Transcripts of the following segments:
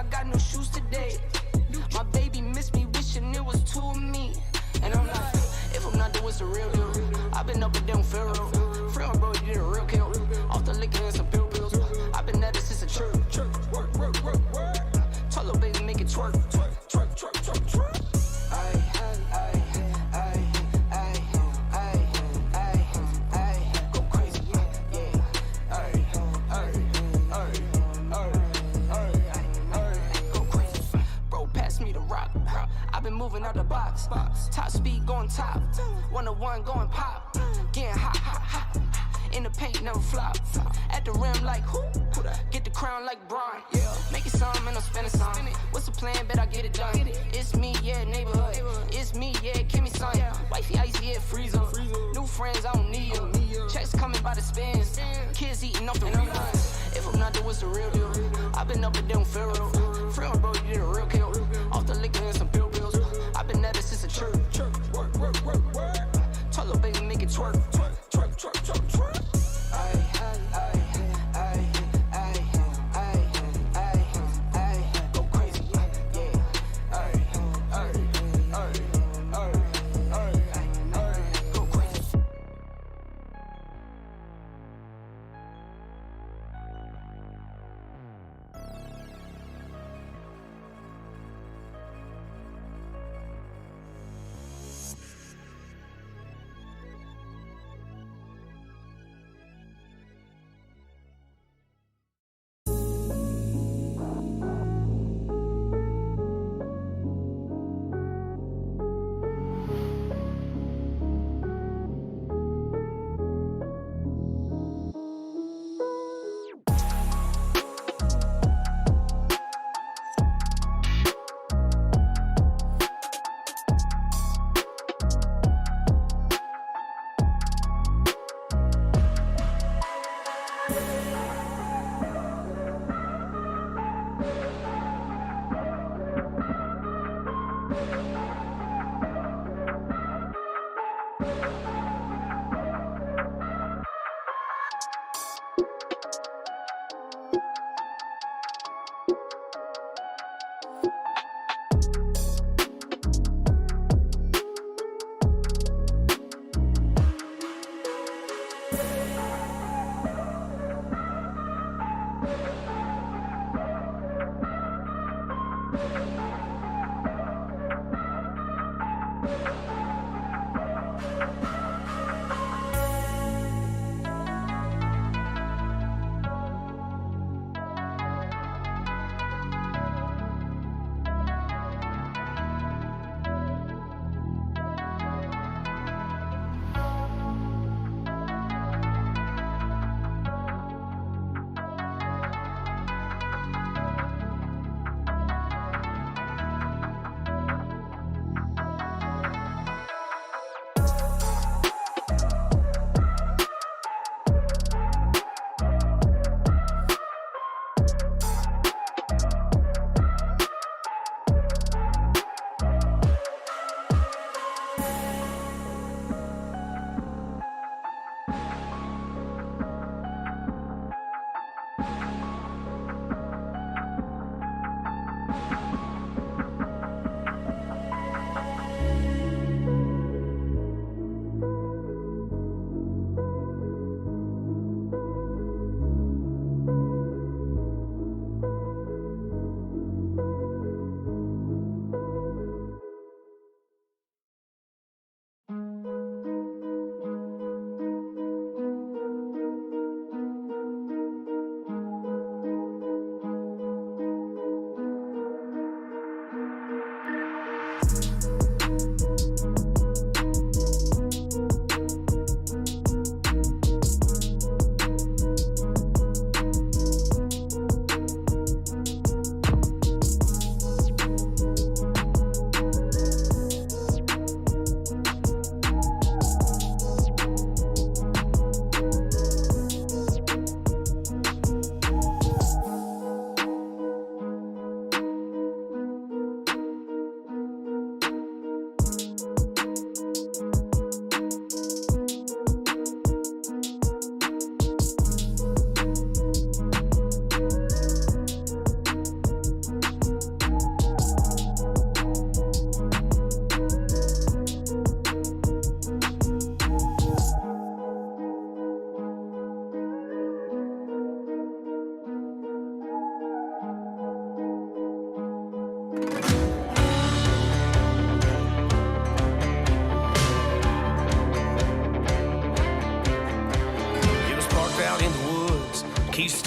I got no shoes today. My baby missed me, wishing it was two of me. And I'm like, if I'm not doing it's a real deal. I've been up and down Pharaoh. Friend, bro, you did a real kill. Off the liquor and some pill pills. I've been at it since a church. Work. Tell little baby, make it twerk. Twerk. Go crazy, yeah. Go crazy. Bro, pass me the rock. I've been moving out the box. Top speed going top. 101 going pop. Getting hot. In the paint, never flop. At the rim like who? Get the crown like Brian. Yeah. Make it some and I'm spending some. What's the plan? Bet I get it done. It's me, yeah, neighborhood. It's me, yeah, give me some. Wifey icy, yeah, freeze up. New friends, I don't need them. Checks coming by the spins. Kids eating off the reruns. If I'm not doing it's the real deal. I've been up and down Pharaoh. Friend, bro, you did a real kill. Off the liquor and some pill pills. I've been at it since a church. Work. Tell little baby, make it twerk. Twerk. Go crazy, yeah. Go crazy.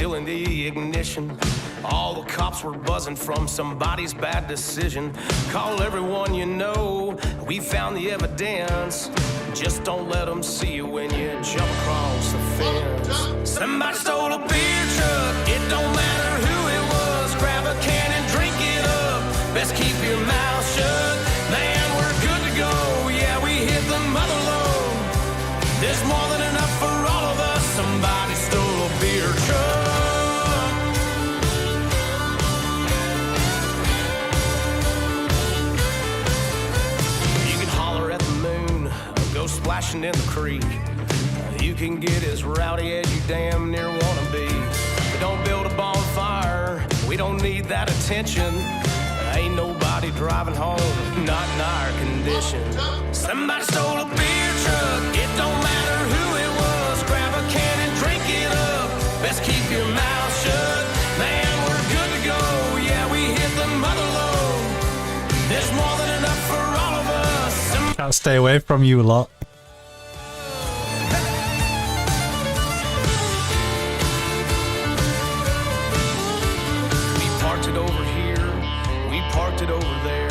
still in the ignition. All the cops were buzzing from somebody's bad decision. Call everyone you know, we found the evidence. Just don't let them see you when you jump across the fence. Somebody stole a beer truck, it don't matter who it was. Grab a can and drink it up, best keep your mouth shut. Man, we're good to go, yeah, we hit the mother load. There's more than enough for all of us. Somebody stole a beer truck. You can holler at the moon, go splashing in the creek. You can get as rowdy as you damn near wanna be. But don't build a bonfire, we don't need that attention. Ain't nobody driving home, not in our condition. Somebody stole a beer truck, it don't matter who it was. Grab a can and drink it up, best keep your mouth shut. Man, we're good to go, yeah, we hit the mother load. There's more than enough for all of us. Can't stay away from you lot. We parked it over here, we parked it over there.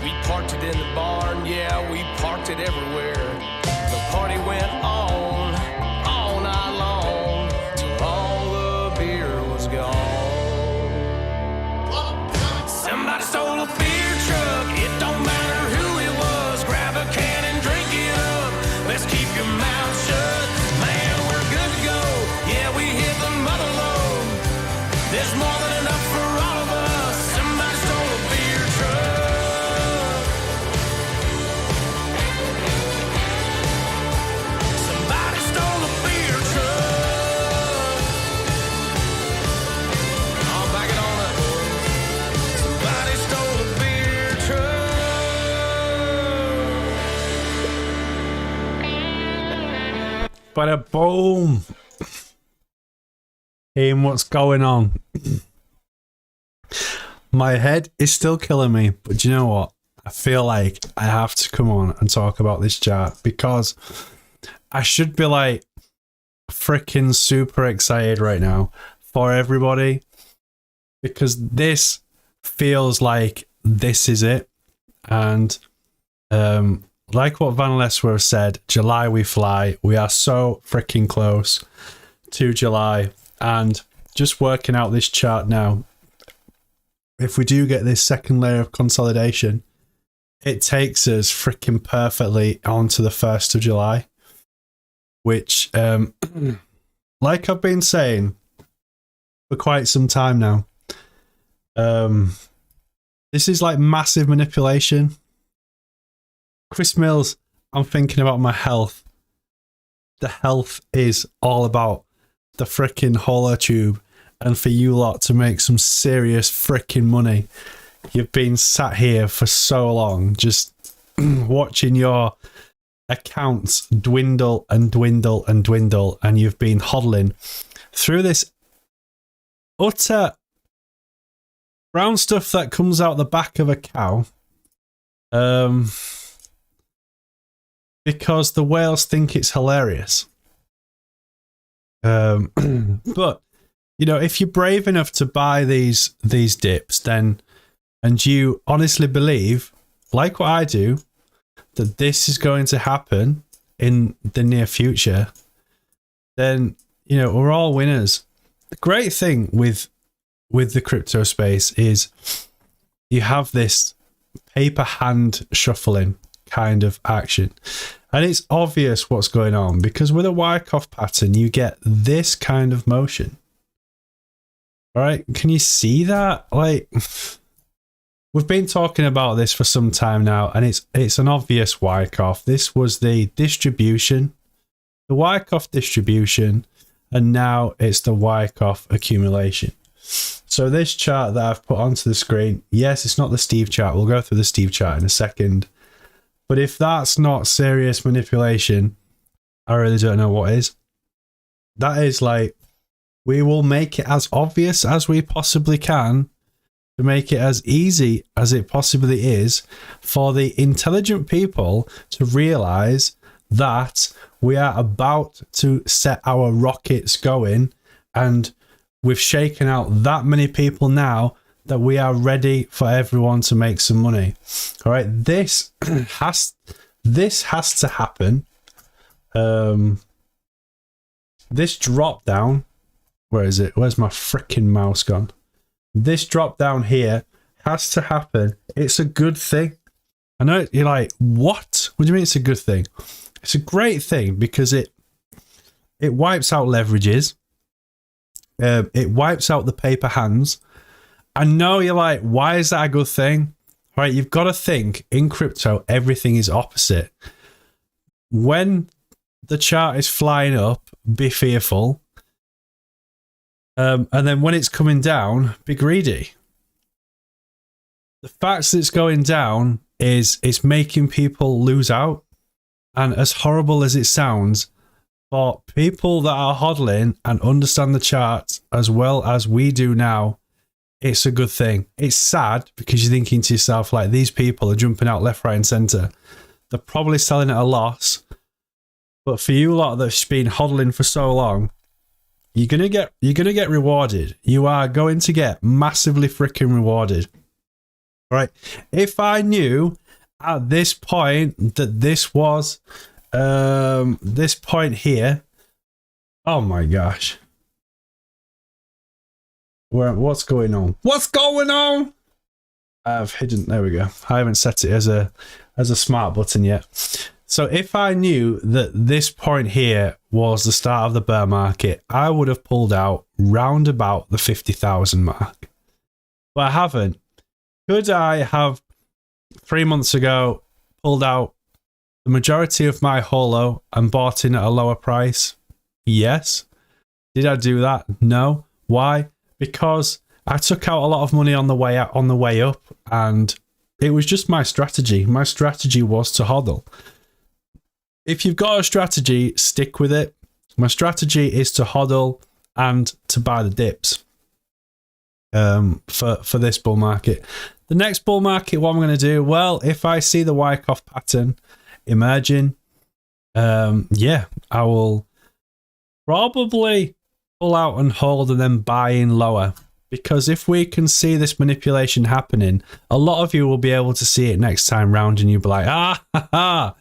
We parked it in the barn, yeah, we parked it everywhere. The party went on all night long, till all the beer was gone. Somebody stole a beer truck, it don't matter who it was. Grab a can and drink it up, let's keep your mouth shut. Man, we're good to go, yeah, we hit the mother load. There's more than enough for all of us. Somebody stole a beer truck. Somebody stole a beer truck. I'll back it on up, boys. Somebody stole a beer truck. Bada boom. Hey, what's going on? My head is still killing me, but do you know what? I feel like I have to come on and talk about this chart because I should be like freaking super excited right now for everybody because this feels like this is it. And like what Van Leswer said, July we fly. We are so freaking close to July. And just working out this chart now, if we do get this second layer of consolidation, it takes us freaking perfectly onto the 1st of July, which, like I've been saying for quite some time now, this is like massive manipulation. Chris Mills, I'm thinking about my health. The health is all about the freaking Holochain, and for you lot to make some serious freaking money. You've been sat here for so long just watching your accounts dwindle and dwindle and dwindle, and you've been hodling through this utter brown stuff that comes out the back of a cow because the whales think it's hilarious. But you know, if you're brave enough to buy these dips, then, and you honestly believe, like what I do, that this is going to happen in the near future, then, you know, we're all winners. The great thing with the crypto space is you have this paper hand shuffling kind of action. And it's obvious what's going on because with a Wyckoff pattern, you get this kind of motion. All right, can you see that? Like, we've been talking about this for some time now, and it's an obvious Wyckoff. This was the distribution, the Wyckoff distribution, and now it's the Wyckoff accumulation. So this chart that I've put onto the screen, yes, it's not the Steve chart. We'll go through the Steve chart in a second. But if that's not serious manipulation, I really don't know what is. That is like, we will make it as obvious as we possibly can to make it as easy as it possibly is for the intelligent people to realize that we are about to set our rockets going and we've shaken out that many people now that we are ready for everyone to make some money. All right, this has to happen. This drop down, where is it? Where's my freaking mouse gone? This drop down here has to happen. It's a good thing. I know you're like, what? What do you mean it's a good thing? It's a great thing because it wipes out leverages. It wipes out the paper hands. I know you're like, why is that a good thing? Right, you've got to think in crypto, everything is opposite. When the chart is flying up, be fearful. And then when it's coming down, be greedy. The fact that it's going down is it's making people lose out. And as horrible as it sounds, for people that are hodling and understand the charts as well as we do now, it's a good thing. It's sad because you're thinking to yourself, like, these people are jumping out left, right, and center. They're probably selling at a loss. But for you lot that's been hodling for so long, you're gonna get rewarded. You are going to get massively freaking rewarded. All right. If I knew at this point that this was this point here, oh my gosh. What's going on? What's going on? I've hidden, there we go. I haven't set it as a smart button yet. So if I knew that this point here was the start of the bear market, I would have pulled out round about the 50,000 mark. But I haven't. Could I have 3 months ago pulled out the majority of my holo and bought in at a lower price? Yes. Did I do that? No. Why? Because I took out a lot of money on the way out, on the way up, and it was just my strategy. My strategy was to hodl. If you've got a strategy, stick with it. My strategy is to hodl and to buy the dips for this bull market. The next bull market, what I'm going to do, well, if I see the Wyckoff pattern emerging, yeah, I will probably pull out and hold and then buy in lower. Because if we can see this manipulation happening, a lot of you will be able to see it next time round and you'll be like, ah, ha, ha.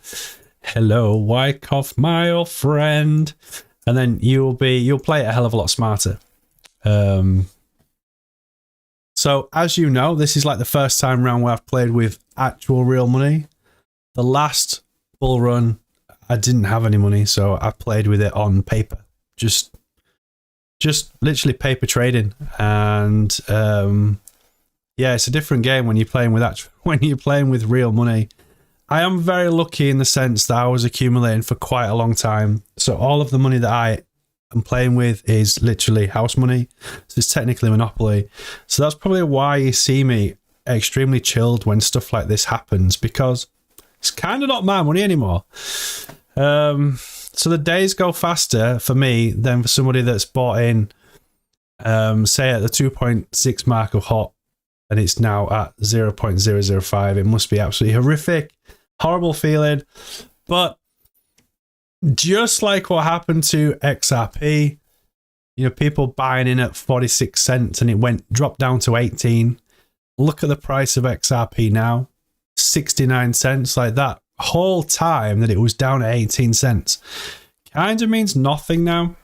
Hello, Wyckoff, my old friend. And then you'll play it a hell of a lot smarter. So as you know, this is like the first time round where I've played with actual real money. The last bull run, I didn't have any money, so I played with it on paper. Just literally paper trading. And yeah, it's a different game when you're playing with real money. I am very lucky in the sense that I was accumulating for quite a long time. So all of the money that I am playing with is literally house money. So it's technically Monopoly. So that's probably why you see me extremely chilled when stuff like this happens, because it's kind of not my money anymore. So the days go faster for me than for somebody that's bought in, say at the 2.6 mark of hot, and it's now at 0.005. It must be absolutely horrific. Horrible feeling. But just like what happened to XRP, you know, people buying in at 46 cents and it dropped down to 18. Look at the price of XRP now, 69 cents. Like that whole time that it was down at 18 cents kind of means nothing now.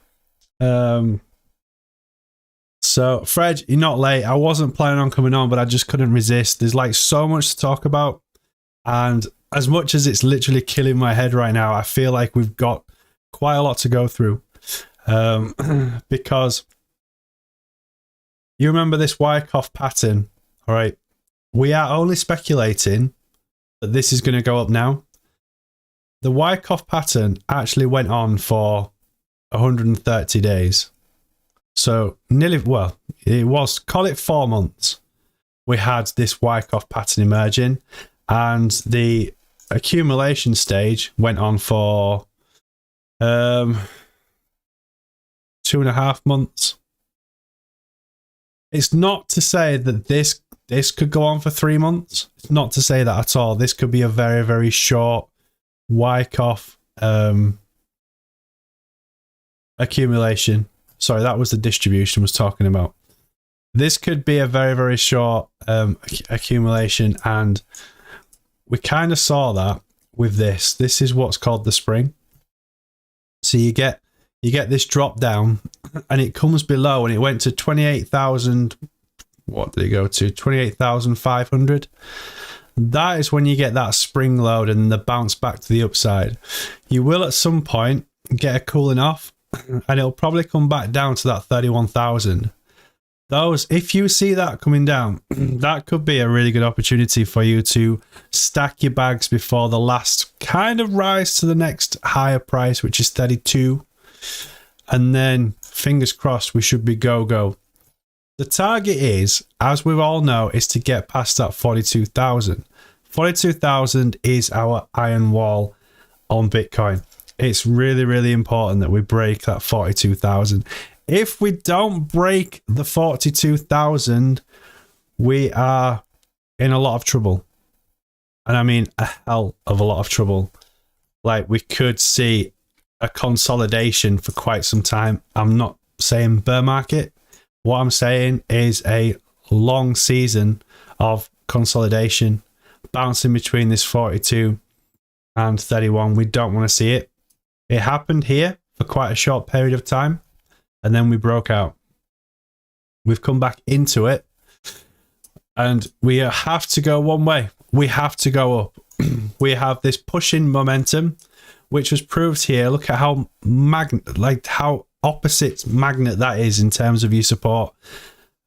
So Fred, you're not late. I wasn't planning on coming on, but I just couldn't resist. There's like so much to talk about, and as much as it's literally killing my head right now, I feel like we've got quite a lot to go through. Because you remember this Wyckoff pattern, all right? We are only speculating that this is going to go up now. The Wyckoff pattern actually went on for 130 days. So nearly, well, it was, call it 4 months. We had this Wyckoff pattern emerging, and the accumulation stage went on for 2.5 months. It's not to say that this could go on for 3 months. It's not to say that at all. This could be a very, very short Wyckoff accumulation. Sorry, that was the distribution I was talking about. This could be a very, very short accumulation, and we kind of saw that with this. This is what's called the spring. So you get this drop down, and it comes below, and it went to 28,000. What did it go to? 28,500. That is when you get that spring load and the bounce back to the upside. You will at some point get a cooling off, and it'll probably come back down to that 31,000. Those, if you see that coming down, that could be a really good opportunity for you to stack your bags before the last kind of rise to the next higher price, which is 32. And then, fingers crossed, we should be go. The target is, as we all know, is to get past that 42,000. 42,000 is our iron wall on Bitcoin. It's really, really important that we break that 42,000. If we don't break the 42,000, we are in a lot of trouble. And I mean a hell of a lot of trouble. Like, we could see a consolidation for quite some time. I'm not saying bear market. What I'm saying is a long season of consolidation, bouncing between this 42 and 31. We don't want to see it. It happened here for quite a short period of time, and then we broke out. We've come back into it, and we have to go one way. We have to go up. We have this pushing momentum, which was proved here. Look at how how opposite magnet that is in terms of your support.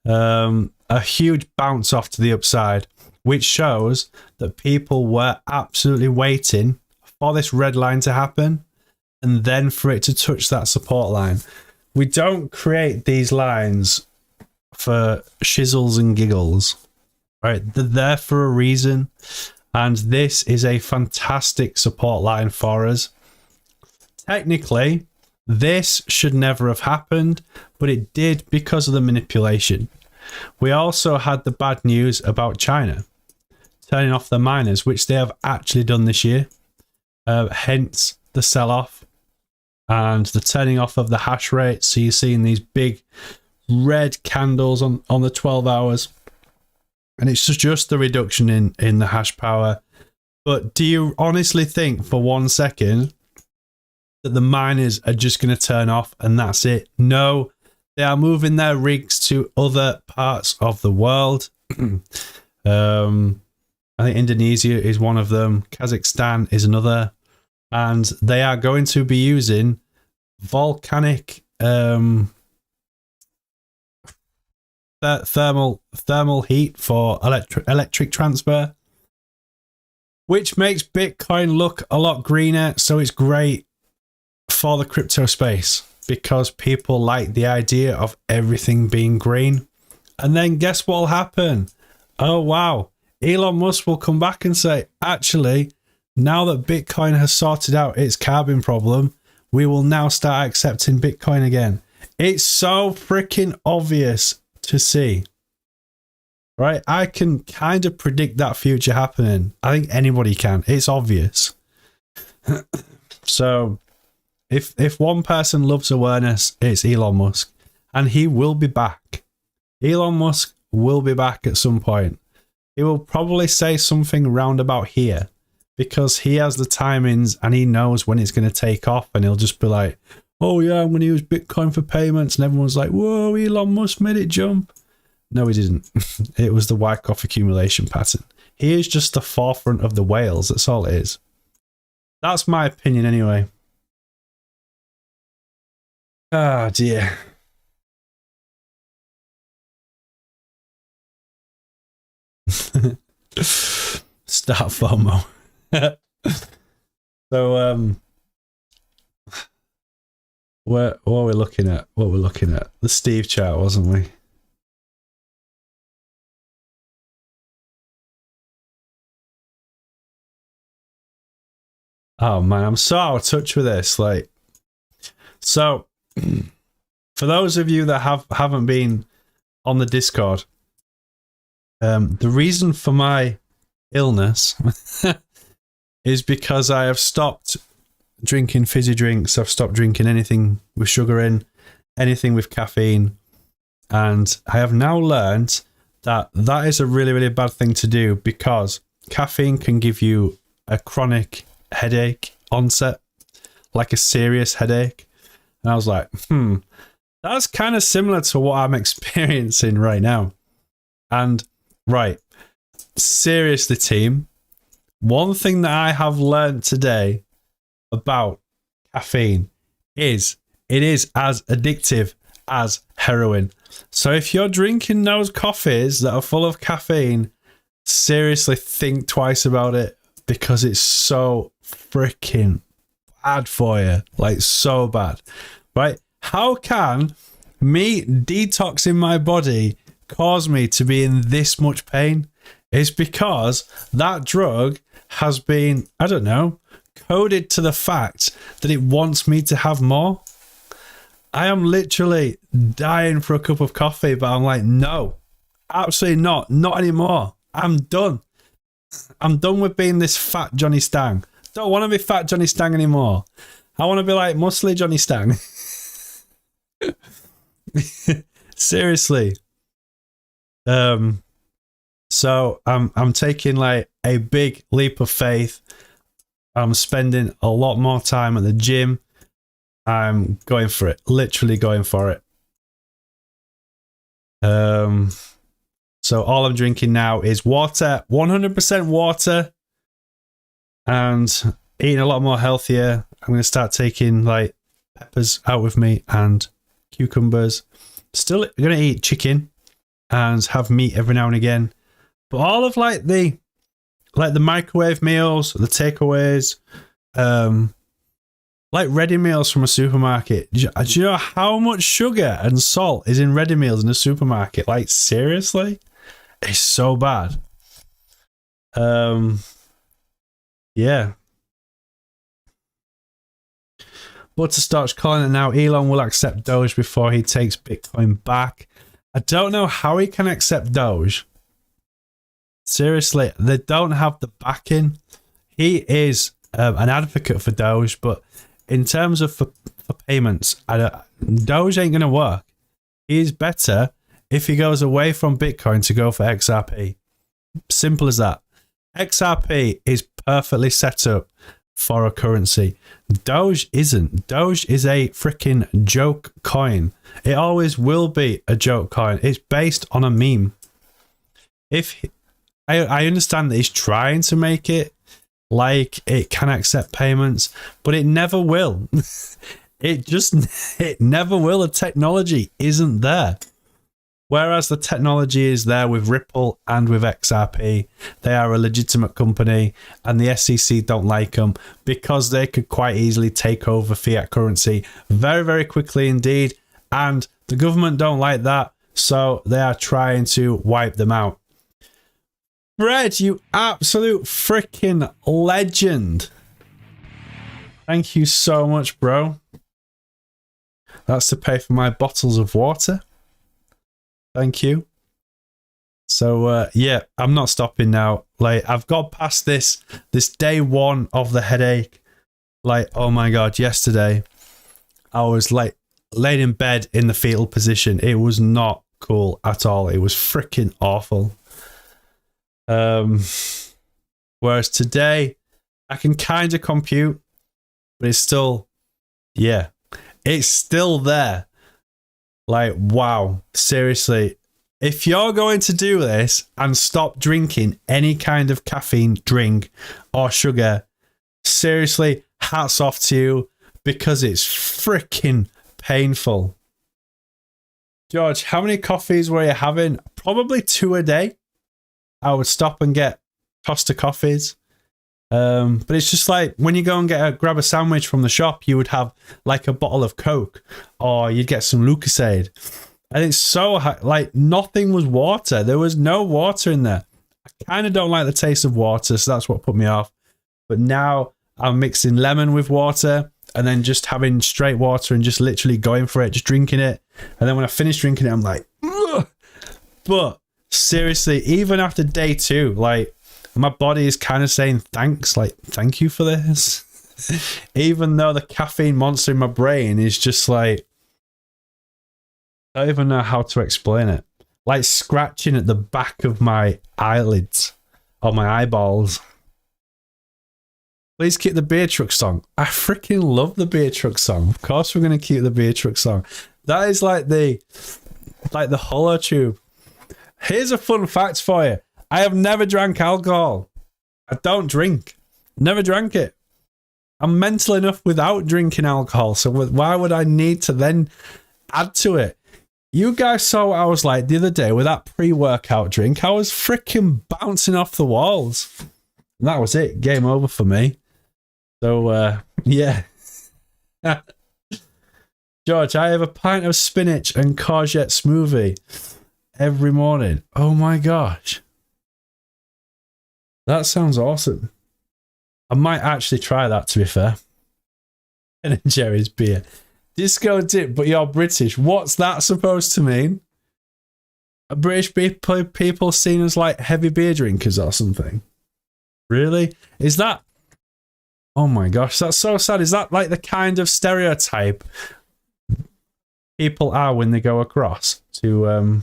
A huge bounce off to the upside, which shows that people were absolutely waiting for this red line to happen and then for it to touch that support line. We don't create these lines for shizzles and giggles, right? They're there for a reason, and this is a fantastic support line for us. Technically, this should never have happened, but it did because of the manipulation. We also had the bad news about China turning off their miners, which they have actually done this year. Hence the sell-off and the turning off of the hash rate. So you're seeing these big red candles on the 12 hours. And it's just the reduction in the hash power. But do you honestly think for 1 second that the miners are just going to turn off and that's it? No, they are moving their rigs to other parts of the world. I think Indonesia is one of them. Kazakhstan is another. And they are going to be using volcanic thermal heat for electric transfer, which makes Bitcoin look a lot greener. So it's great for the crypto space because people like the idea of everything being green. And then guess what will happen? Oh, wow. Elon Musk will come back and say, actually, now that Bitcoin has sorted out its carbon problem, we will now start accepting Bitcoin again. It's so freaking obvious to see, right? I can kind of predict that future happening. I think anybody can. It's obvious. So if one person loves awareness, it's Elon Musk, and he will be back. Elon Musk will be back at some point. He will probably say something roundabout here because he has the timings and he knows when it's going to take off, and he'll just be like, oh yeah, I'm going to use Bitcoin for payments, and everyone's like, whoa, Elon Musk made it jump. No, he didn't. It was the Wyckoff accumulation pattern. He is just the forefront of the whales. That's all it is. That's my opinion anyway. Oh dear. Start FOMO. So what are we looking at? What we're looking at? The Steve chart, wasn't we? Oh man, I'm so out of touch with this. Like, so for those of you that haven't been on the Discord, the reason for my illness is because I have stopped drinking fizzy drinks. I've stopped drinking anything with sugar in. anything with caffeine. And I have now learned that that is a really, really bad thing to do, because caffeine can give you a chronic headache onset, like a serious headache. And I was like, that's kind of similar to what I'm experiencing right now. And right, seriously, team, one thing that I have learned today about caffeine is it is as addictive as heroin. So if you're drinking those coffees that are full of caffeine, seriously think twice about it, because it's so freaking bad for you. Like, so bad, right? How can me detoxing my body cause me to be in this much pain? It's because that drug has been, I don't know, coded to the fact that it wants me to have more. I am literally dying for a cup of coffee, but I'm like, no, absolutely not anymore. I'm done. I'm done with being this fat Johnny Stang. Don't want to be fat Johnny Stang anymore. I want to be like muscly Johnny Stang. Seriously. So I'm taking like a big leap of faith. I'm spending a lot more time at the gym. I'm going for it. Literally going for it. So all I'm drinking now is water, 100% water, and eating a lot more healthier. I'm going to start taking like peppers out with me and cucumbers. Still going to eat chicken and have meat every now and again. But all of like the microwave meals, the takeaways, like ready meals from a supermarket. Do you know how much sugar and salt is in ready meals in a supermarket? Like, seriously? It's so bad. Yeah. Butterstarch calling it now. Elon will accept Doge before he takes Bitcoin back. I don't know how he can accept Doge. Seriously, they don't have the backing. He is an advocate for Doge, but in terms of for payments, Doge ain't going to work. He's better if he goes away from Bitcoin to go for XRP. Simple as that. XRP is perfectly set up for a currency. Doge isn't. Doge is a freaking joke coin. It always will be a joke coin. It's based on a meme. I understand that he's trying to make it like it can accept payments, but it never will. It never will. The technology isn't there. Whereas the technology is there with Ripple and with XRP. They are a legitimate company, and the SEC don't like them because they could quite easily take over fiat currency very, very quickly indeed. And the government don't like that, so they are trying to wipe them out. Fred, you absolute freaking legend. Thank you so much, bro. That's to pay for my bottles of water. Thank you. So, yeah, I'm not stopping now. Like, I've got past this day one of the headache. Like, oh my God, yesterday, I was like laid in bed in the fetal position. It was not cool at all. It was freaking awful. Whereas today I can kind of compute, but it's still, yeah, it's still there. Like, wow, seriously, if you're going to do this and stop drinking any kind of caffeine drink or sugar, seriously, hats off to you, because it's freaking painful. George, how many coffees were you having? Probably 2 a day. I would stop and get Costa coffees. But it's just like when you go and grab a sandwich from the shop, you would have like a bottle of Coke, or you'd get some Lucasade. And it's so like nothing was water. There was no water in there. I kind of don't like the taste of water, so that's what put me off. But now I'm mixing lemon with water and then just having straight water and just literally going for it, just drinking it. And then when I finish drinking it, I'm like, ugh. But seriously, even after day 2, like, my body is kind of saying thanks, like, thank you for this. Even though the caffeine monster in my brain is just like, I don't even know how to explain it. Like scratching at the back of my eyelids or my eyeballs. Please keep the beer truck song. I freaking love the beer truck song. Of course we're going to keep the beer truck song. That is like the holotube. Here's a fun fact for you. I have never drank alcohol. I don't drink. Never drank it. I'm mental enough without drinking alcohol. So why would I need to then add to it? You guys saw what I was like the other day with that pre-workout drink. I was freaking bouncing off the walls. And that was it. Game over for me. So, yeah. George, I have a pint of spinach and courgette smoothie every morning. Oh my gosh. That sounds awesome. I might actually try that, to be fair. And Jerry's beer. Disco dip, but you're British. What's that supposed to mean? Are British people seen as like heavy beer drinkers or something? Really? Is that... Oh my gosh, that's so sad. Is that like the kind of stereotype people are when they go across to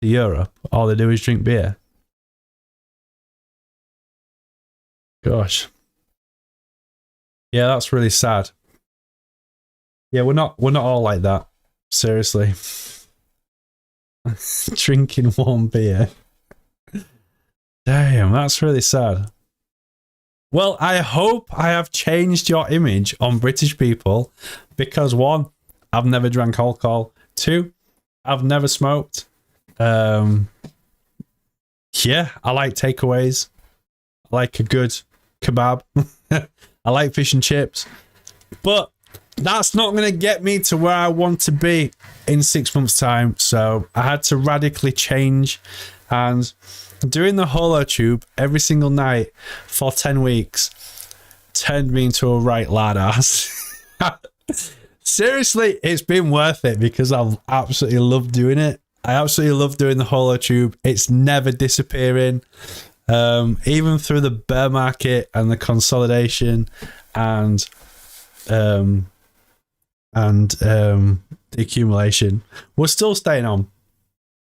Europe? All they do is drink beer. Gosh. Yeah, that's really sad. Yeah, we're not all like that. Seriously. Drinking warm beer. Damn, that's really sad. Well, I hope I have changed your image on British people because 1, I've never drank alcohol. 2, I've never smoked. Yeah, I like takeaways. I like a good kebab. I like fish and chips. But that's not going to get me to where I want to be in 6 months' time. So I had to radically change. And doing the holotube every single night for 10 weeks turned me into a right lad ass. Seriously, it's been worth it because I've absolutely loved doing it. I absolutely love doing the holotube. It's never disappearing. Even through the bear market and the consolidation and the accumulation, we're still staying on.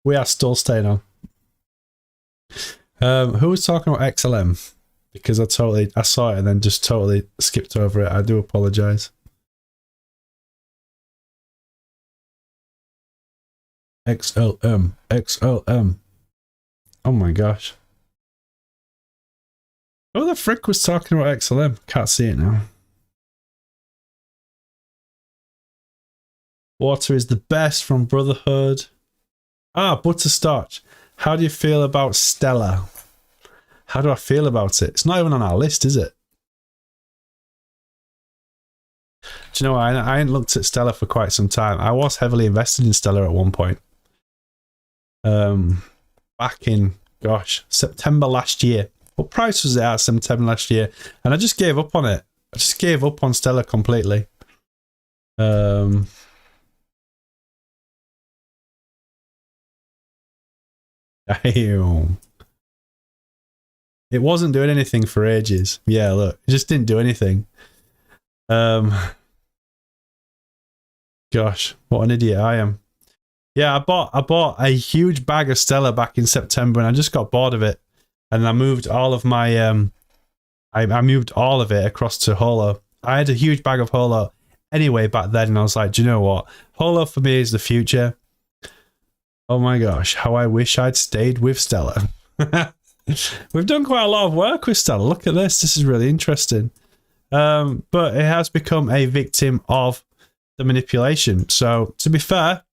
We are still staying on. Who was talking about XLM? Because I saw it and then just totally skipped over it. I do apologize. XLM. Oh my gosh. Who the frick was talking about XLM? Can't see it now. Water is the best from Brotherhood. Butterscotch. How do you feel about Stellar? How do I feel about it? It's not even on our list, is it? Do you know what? I ain't looked at Stellar for quite some time. I was heavily invested in Stellar at one point. Back in, September last year. What price was it at September last year? And I just gave up on it. I just gave up on Stellar completely. It wasn't doing anything for ages. Yeah, look, it just didn't do anything. Gosh, what an idiot I am. Yeah, I bought a huge bag of Stellar back in September and I just got bored of it. And I moved all of my I moved all of it across to Holo. I had a huge bag of Holo anyway back then, and I was like, do you know what? Holo for me is the future. Oh my gosh, how I wish I'd stayed with Stellar. We've done quite a lot of work with Stellar. Look at this. This is really interesting. But it has become a victim of the manipulation. So to be fair,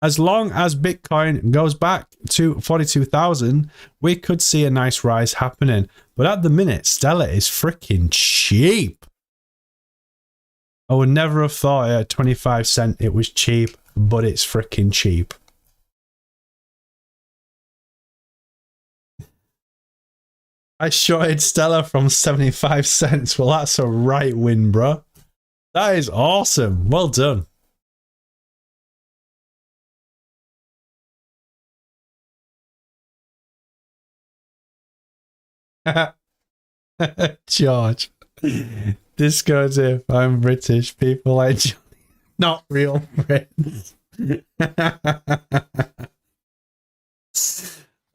as long as Bitcoin goes back to 42,000, we could see a nice rise happening. But at the minute, Stellar is freaking cheap. I would never have thought at 25 cents it was cheap, but it's freaking cheap. I shorted Stellar from 75 cents. Well, that's a right win, bro. That is awesome. Well done. George. Disco tip. I'm British. People like Johnny. Not real friends.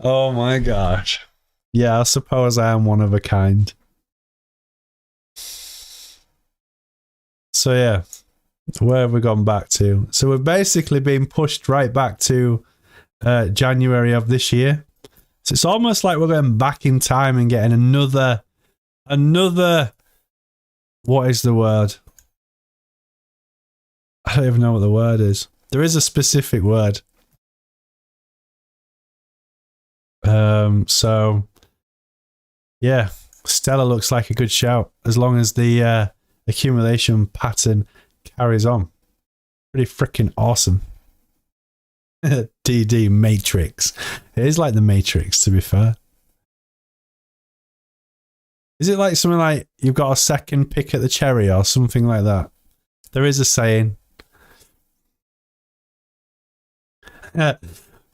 Oh my gosh. Yeah, I suppose I am one of a kind. So yeah, where have we gone back to? So we've basically been pushed right back to January of this year. So it's almost like we're going back in time and getting another, what is the word? I don't even know what the word is. There is a specific word. So yeah, Stellar looks like a good shout as long as the accumulation pattern carries on. Pretty freaking awesome. DD Matrix. It is like the Matrix, to be fair. Is it like something like you've got a second pick at the cherry or something like that? There is a saying.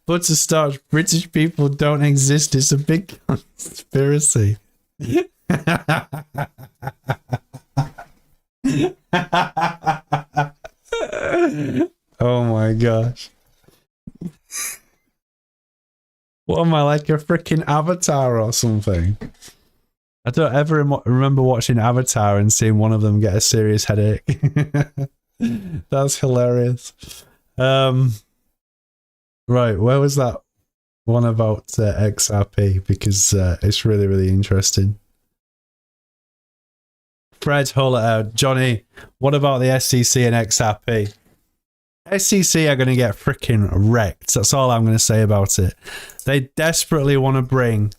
Butterscotch, British people don't exist. It's a big conspiracy. Oh my gosh. What am I, like a freaking Avatar or something? I don't ever remember watching Avatar and seeing one of them get a serious headache. That's hilarious. Right, where was that one about XRP? Because it's really, really interesting. Fred, Johnny, what about the SEC and XRP? SEC are going to get freaking wrecked. That's all I'm going to say about it. They desperately want to bring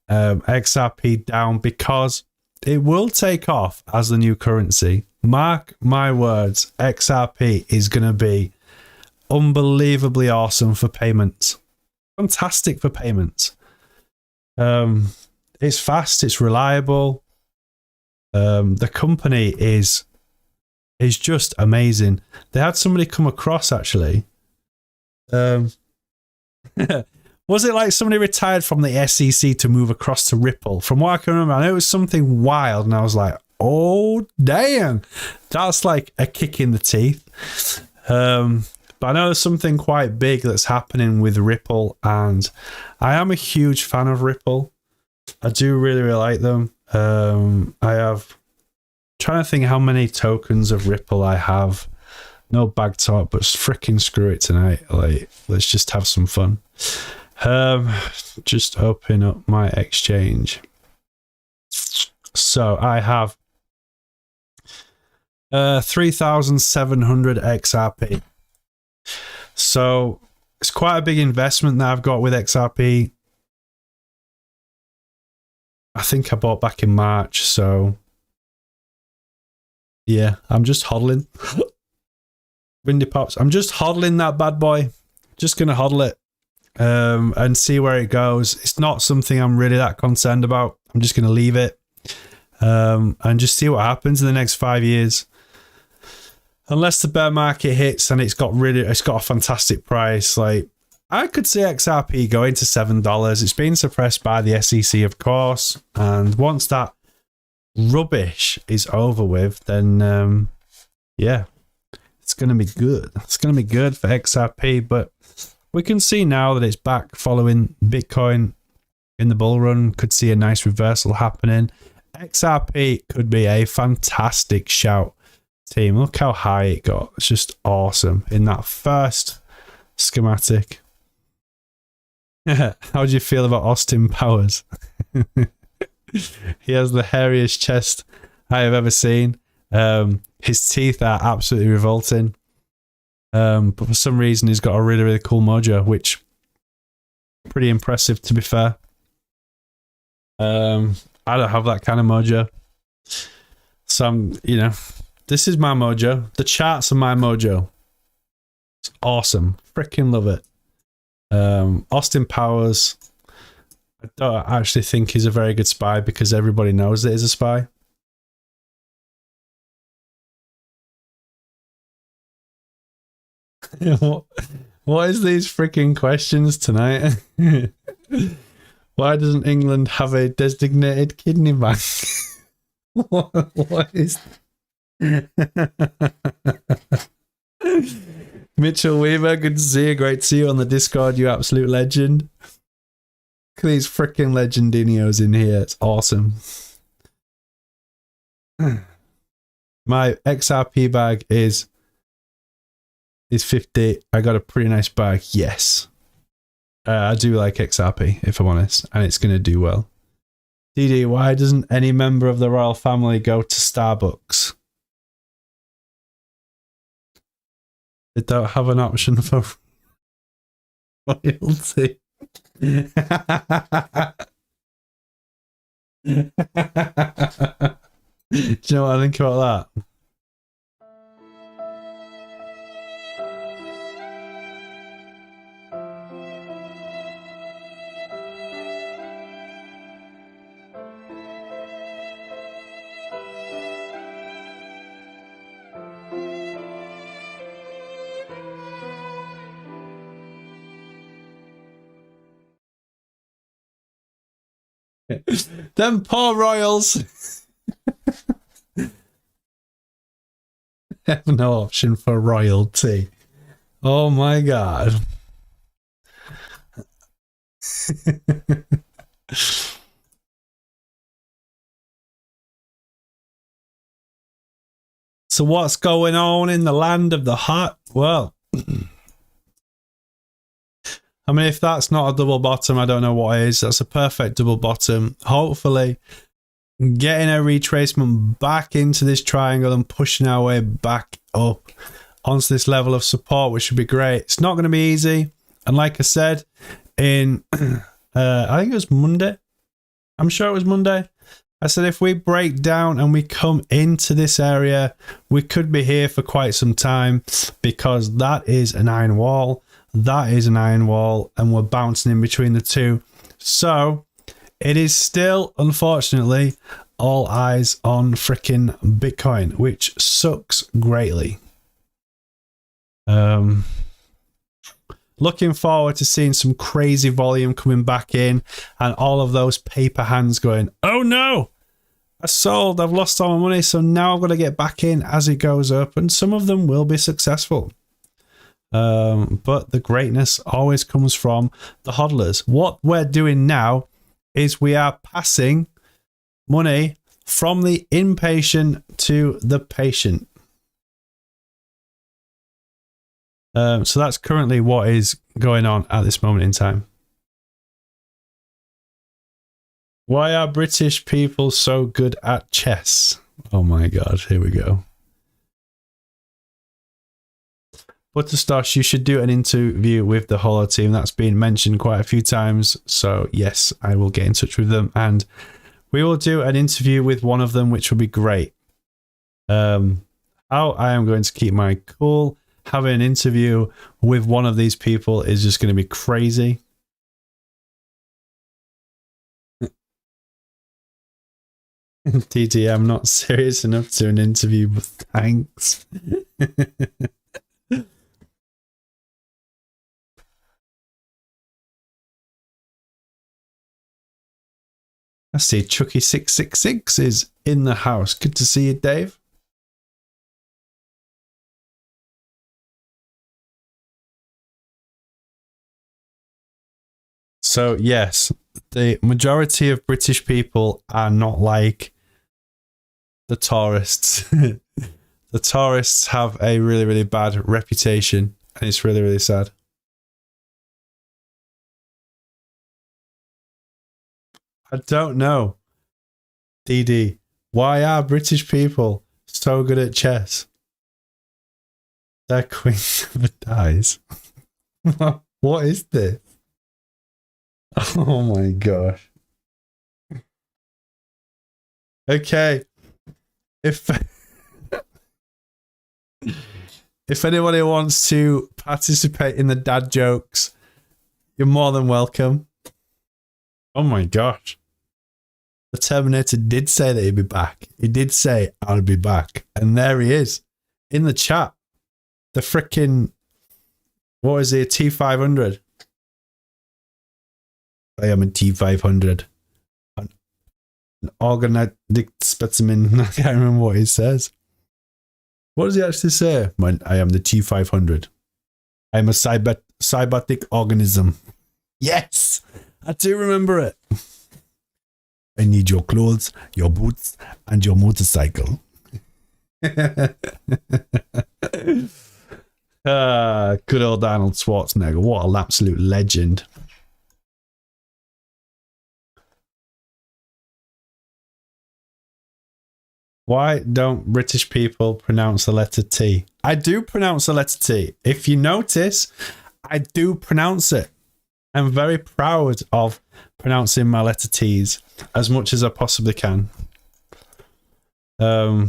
XRP down because it will take off as the new currency. Mark my words, XRP is going to be unbelievably awesome for payments. Fantastic for payments. It's fast, it's reliable. The company is just amazing. They had somebody come across actually. Was it like somebody retired from the SEC to move across to Ripple? From what I can remember, I know it was something wild, and I was like, oh damn, that's like a kick in the teeth. But I know there's something quite big that's happening with Ripple, and I am a huge fan of Ripple. I do really, really like them. I have, trying to think how many tokens of Ripple I have. No bag talk, but freaking screw it tonight. Like, let's just have some fun. Just open up my exchange. So I have 3,700 XRP. So it's quite a big investment that I've got with XRP. I think I bought back in March, so yeah, I'm just hodling. Windy Pops. I'm just hodling that bad boy. Just gonna hodl it and see where it goes. It's not something I'm really that concerned about. I'm just gonna leave it and just see what happens in the next 5 years. Unless the bear market hits and it's got a fantastic price, like I could see XRP going to $7. It's been suppressed by the SEC, of course, and once that rubbish is over with, then yeah, it's going to be good. It's going to be good for XRP, but we can see now that it's back following Bitcoin in the bull run. Could see a nice reversal happening. XRP could be a fantastic shout. Team, look how high it got. It's just awesome in that first schematic. How do you feel about Austin Powers? He has the hairiest chest I have ever seen. His teeth are absolutely revolting. But for some reason he's got a really, really cool mojo, which pretty impressive to be fair. I don't have that kind of mojo. So I'm, this is my mojo. The charts are my mojo. It's awesome. Freaking love it. Austin Powers, I don't actually think he's a very good spy because everybody knows that he's a spy. What is these freaking questions tonight? Why doesn't England have a designated kidney bank? What is Mitchell Weaver, good to see you. Great to see you on the Discord, you absolute legend. Look at these freaking legendinios in here. It's awesome. My XRP bag is 50. I got a pretty nice bag. Yes. I do like XRP, if I'm honest, and it's going to do well. DD, why doesn't any member of the royal family go to Starbucks? They don't have an option for royalty. Do you know what I think about that? Them poor royals have no option for royalty. Oh my god. So what's going on in the land of the hot? Well, I mean, if that's not a double bottom, I don't know what is. That's a perfect double bottom. Hopefully, getting a retracement back into this triangle and pushing our way back up onto this level of support, which would be great. It's not going to be easy. And like I said, in, I think it was Monday. I'm sure it was Monday. I said, if we break down and we come into this area, we could be here for quite some time because that is an iron wall. That is an iron wall, and we're bouncing in between the two. So it is still, unfortunately, all eyes on freaking Bitcoin, which sucks greatly. Looking forward to seeing some crazy volume coming back in and all of those paper hands going, oh no, I sold, I've lost all my money, so now I've got to get back in as it goes up, and some of them will be successful. But the greatness always comes from the hodlers. What we're doing now is we are passing money from the impatient to the patient. So that's currently what is going on at this moment in time. Why are British people so good at chess? Oh my god, here we go. Butterstosh, you should do an interview with the Holo team. That's been mentioned quite a few times. So yes, I will get in touch with them and we will do an interview with one of them, which will be great. How I am going to keep my cool. Having an interview with one of these people is just going to be crazy. TT, I'm not serious enough to an interview, but thanks. I see Chucky666 is in the house. Good to see you, Dave. So, yes, the majority of British people are not like the tourists. The tourists have a really, really bad reputation, and it's really, really sad. I don't know, DD. Why are British people so good at chess? Their queen never dies. What is this? Oh my gosh. Okay. If anybody wants to participate in the dad jokes, you're more than welcome. Oh my gosh. The Terminator did say that he'd be back. He did say, I'll be back. And there he is. In the chat. The freaking... What is he? A T500. I am a T500. An organic specimen. I can't remember what he says. What does he actually say? I am the T500. I'm a cybernetic organism. Yes, I do remember it. I need your clothes, your boots, and your motorcycle. Good old Arnold Schwarzenegger. What an absolute legend. Why don't British people pronounce the letter T? I do pronounce the letter T. If you notice, I do pronounce it. I'm very proud of pronouncing my letter T's as much as I possibly can. I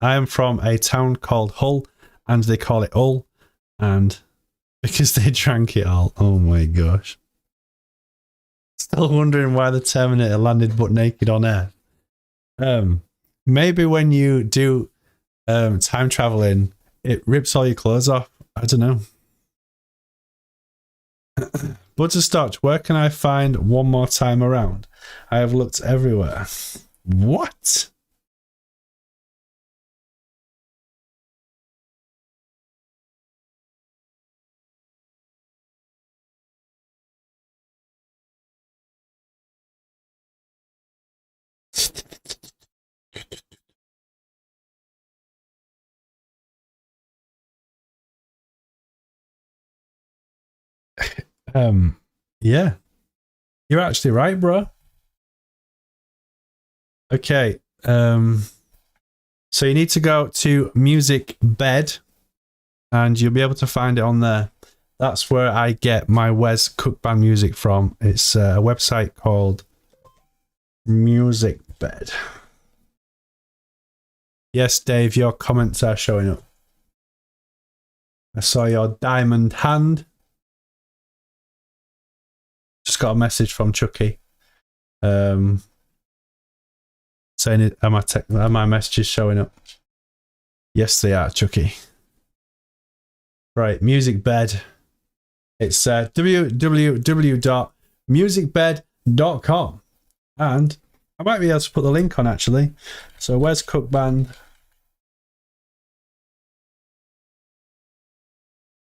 am from a town called Hull, and they call it Hull, and because they drank it all. Oh my gosh. Still wondering why the Terminator landed butt naked on Earth. Maybe when you do time traveling, it rips all your clothes off. I don't know. Butterscotch, where can I find one more time around? I have looked everywhere. What? Yeah. You're actually right, bro. Okay. So you need to go to Music Bed and you'll be able to find it on there. That's where I get my Wes Cook Band music from. It's a website called Music Bed. Yes, Dave, your comments are showing up. I saw your diamond hand. Just got a message from Chucky. Saying it, are my messages showing up? Yes, they are, Chucky. Right, Music Bed. It's www.musicbed.com. And I might be able to put the link on actually. So where's Cook Band?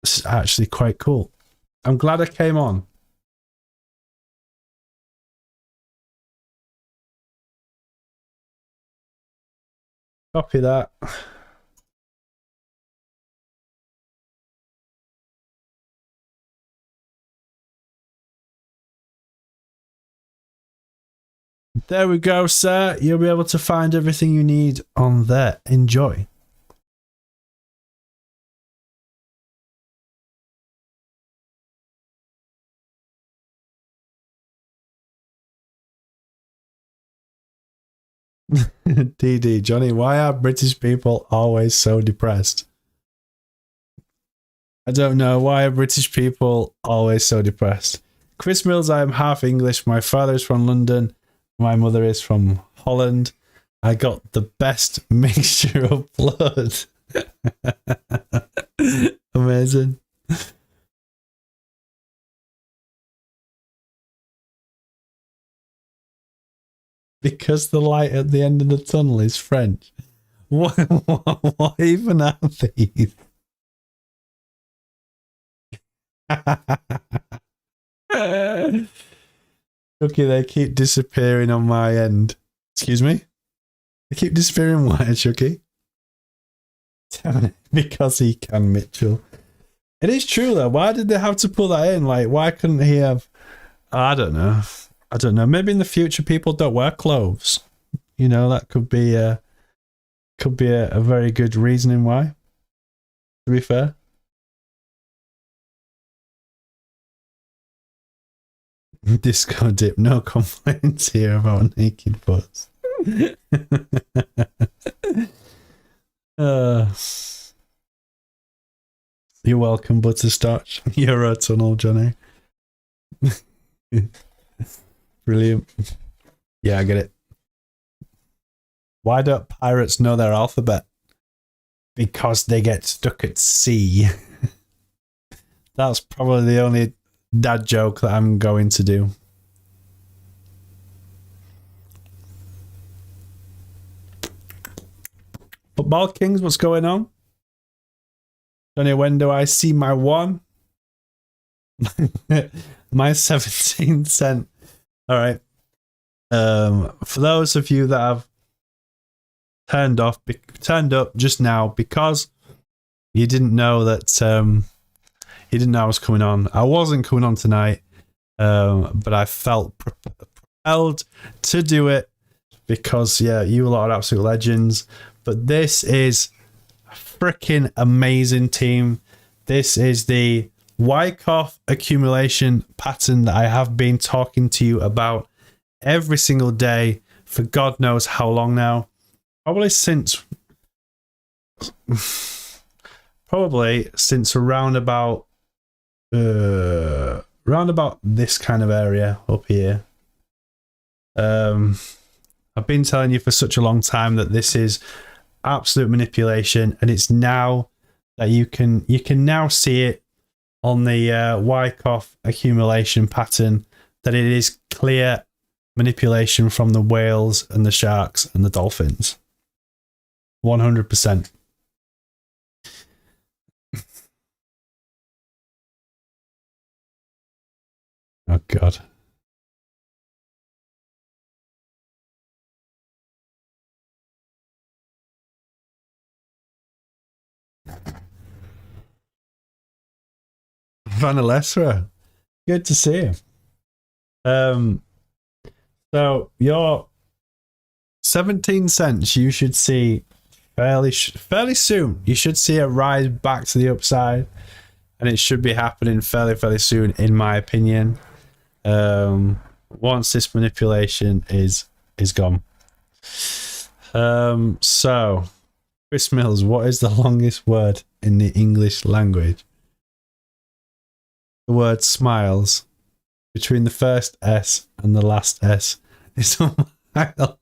This is actually quite cool. I'm glad I came on. Copy that. There we go, sir. You'll be able to find everything you need on there. Enjoy. DD, Johnny, why are British people always so depressed? I don't know. Why are British people always so depressed? Chris Mills, I am half English. My father is from London. My mother is from Holland. I got the best mixture of blood. Amazing. Because the light at the end of the tunnel is French. What even are these? Okay, they keep disappearing on my end. Excuse me? They keep disappearing why, Chucky? Because he can, Mitchell. It is true though. Why did they have to put that in? Like, why couldn't he have? I don't know. I don't know. Maybe in the future people don't wear clothes. You know, that could be a very good reasoning why. To be fair. Disco dip. No complaints here about naked butts. You're welcome, Butterscotch. You're a tunnel, Johnny. Brilliant. Yeah, I get it. Why don't pirates know their alphabet? Because they get stuck at sea. That's probably the only dad joke that I'm going to do. Football Kings, what's going on? Johnny, when do I see my one? My 17 cent. All right. For those of you that have turned up just now because you didn't know that you didn't know I was coming on. I wasn't coming on tonight, but I felt propelled to do it because you lot are absolute legends. But this is a freaking amazing team. This is the Wyckoff accumulation pattern that I have been talking to you about every single day for God knows how long now. Probably since around about this kind of area up here. I've been telling you for such a long time that this is absolute manipulation, and it's now that you can now see it on the Wyckoff accumulation pattern that it is clear manipulation from the whales and the sharks and the dolphins. 100%. Oh God. Vanessa, good to see you. So your 17 cents you should see fairly soon. You should see a rise back to the upside, and it should be happening fairly soon, in my opinion. Once this manipulation is gone. So Chris Mills, what is the longest word in the English language? The word smiles. Between the first S and the last S is a mile.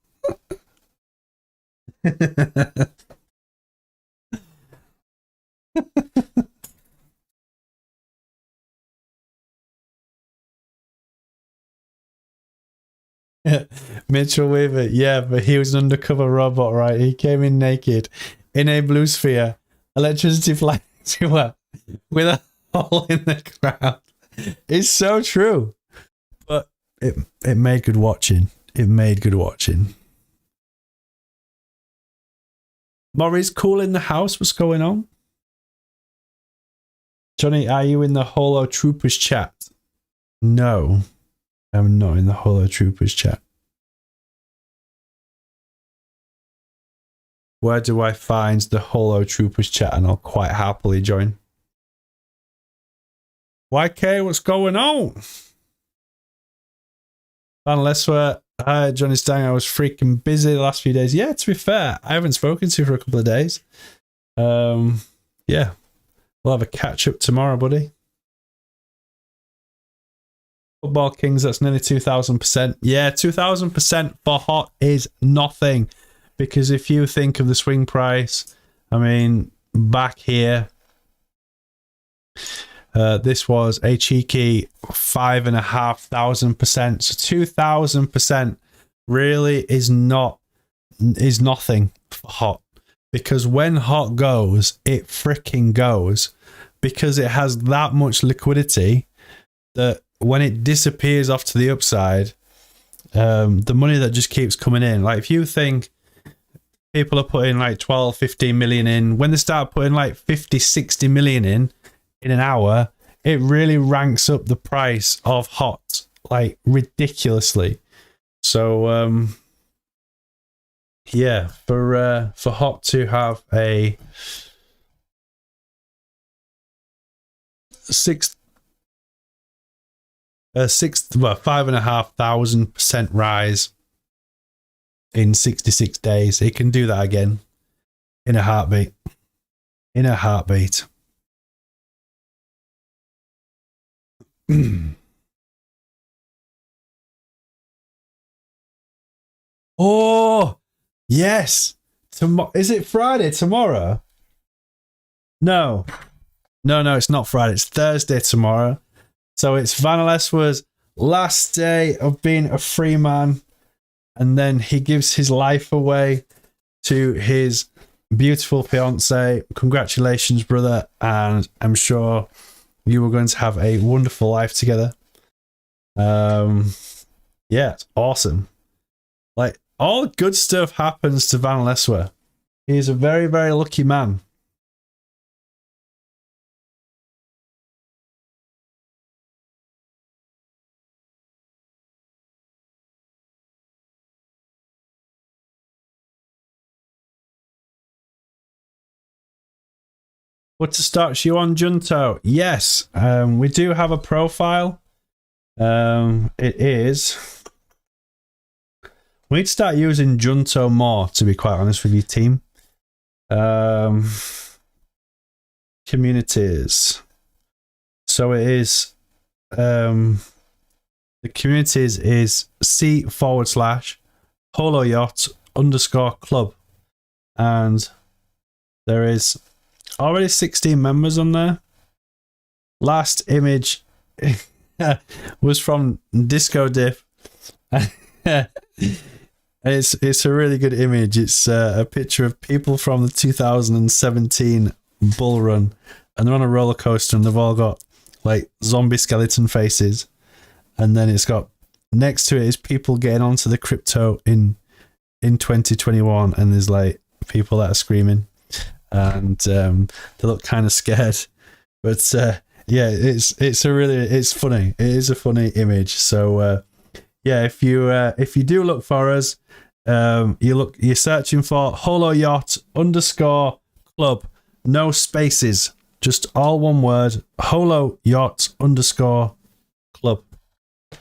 Mitchell Weaver, yeah, but he was an undercover robot, right? He came in naked in a blue sphere, electricity flying to with a hole in the ground. It's so true, but it made good watching. It made good watching. Maury's cool in the house. What's going on? Johnny, are you in the Holo Troopers chat? No, I'm not in the Holo Troopers chat. Where do I find the Holo Troopers chat? And I'll quite happily join. YK, what's going on? Unless we're Johnny Stang, I was freaking busy the last few days. Yeah, to be fair, I haven't spoken to you for a couple of days. Yeah, we'll have a catch up tomorrow, buddy. Football Kings, that's nearly 2,000%. Yeah, 2,000% for hot is nothing, because if you think of the swing price, I mean, back here, this was a cheeky 5,500%. So 2,000% really is nothing for hot, because when hot goes, it freaking goes, because it has that much liquidity that when it disappears off to the upside, the money that just keeps coming in. Like if you think people are putting like 12, 15 million in, when they start putting like 50, 60 million in an hour, it really ranks up the price of hot like ridiculously. So yeah, for hot to have a 5,500% rise in 66 days, it can do that again in a heartbeat. In a heartbeat. Oh yes, is it Friday tomorrow? No, it's not Friday, it's Thursday tomorrow. So it's Van Aleswa's last day of being a free man, and then he gives his life away to his beautiful fiance. Congratulations, brother. And I'm sure you are going to have a wonderful life together. Yeah, it's awesome. Like, all good stuff happens to Van Leswer. He's a very, very lucky man. What to start you on, Junto? Yes, we do have a profile. It is. We need to start using Junto more, to be quite honest with you, team. Communities. So it is. The communities is c/holoyacht_club, and there is already 16 members on there. Last image was from Disco Diff. It's a really good image. It's a picture of people from the 2017 bull run, and they're on a roller coaster, and they've all got like zombie skeleton faces. And then it's got next to it is people getting onto the crypto in 2021, and there's like people that are screaming, and they look kind of scared. But yeah, it's funny. It is a funny image. So yeah, if you do look for us, you're searching for Holoyacht_club, no spaces, just all one word, Holoyacht_club.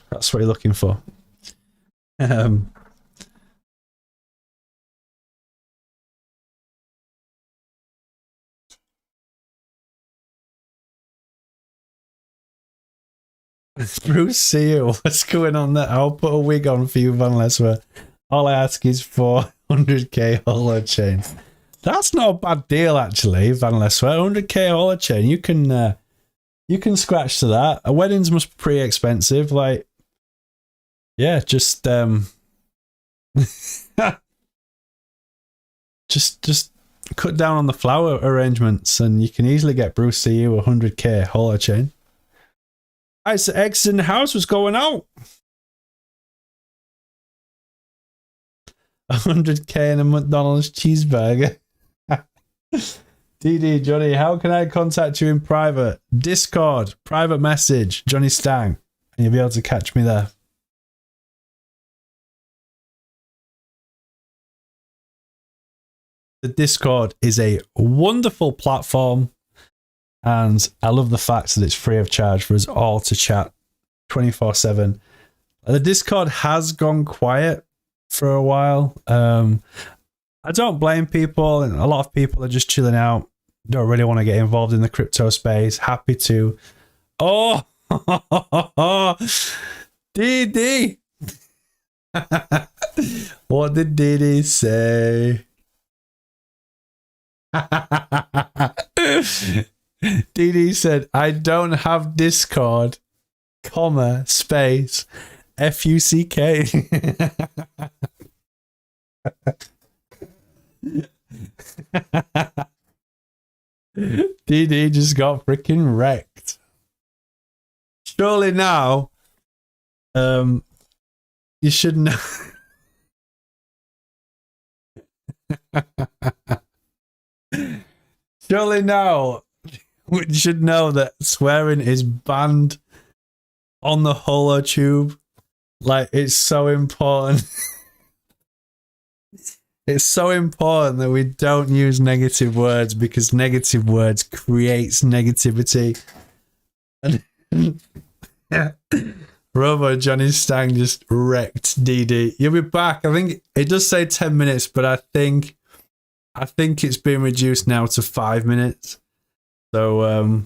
That's what you're looking for. Bruce, see you. What's going on there? I'll put a wig on for you, Van Leswer. All I ask is for 100k Holochain. That's not a bad deal, actually, Van Leswer. 100k Holochain. You can scratch to that. Weddings must be pretty expensive. Like, yeah, just just cut down on the flower arrangements, and you can easily get Bruce CU 100k Holochain. I said, X in the house was going out. 100k in a McDonald's cheeseburger. DD Johnny, how can I contact you in private? Discord, private message, Johnny Stang, and you'll be able to catch me there. The Discord is a wonderful platform, and I love the fact that it's free of charge for us all to chat 24/7. The Discord has gone quiet for a while. I don't blame people, and a lot of people are just chilling out, don't really want to get involved in the crypto space. Happy to. Oh, DD. What did DD say? DD said, I don't have Discord, comma, space, FUCK. DD just got freaking wrecked. Surely now, you should know. Surely now, we should know that swearing is banned on the HoloTube. Like, it's so important. It's so important that we don't use negative words, because negative words creates negativity. And Robo Johnny Stang just wrecked DD. You'll be back. I think it does say 10 minutes, but I think it's been reduced now to 5 minutes. So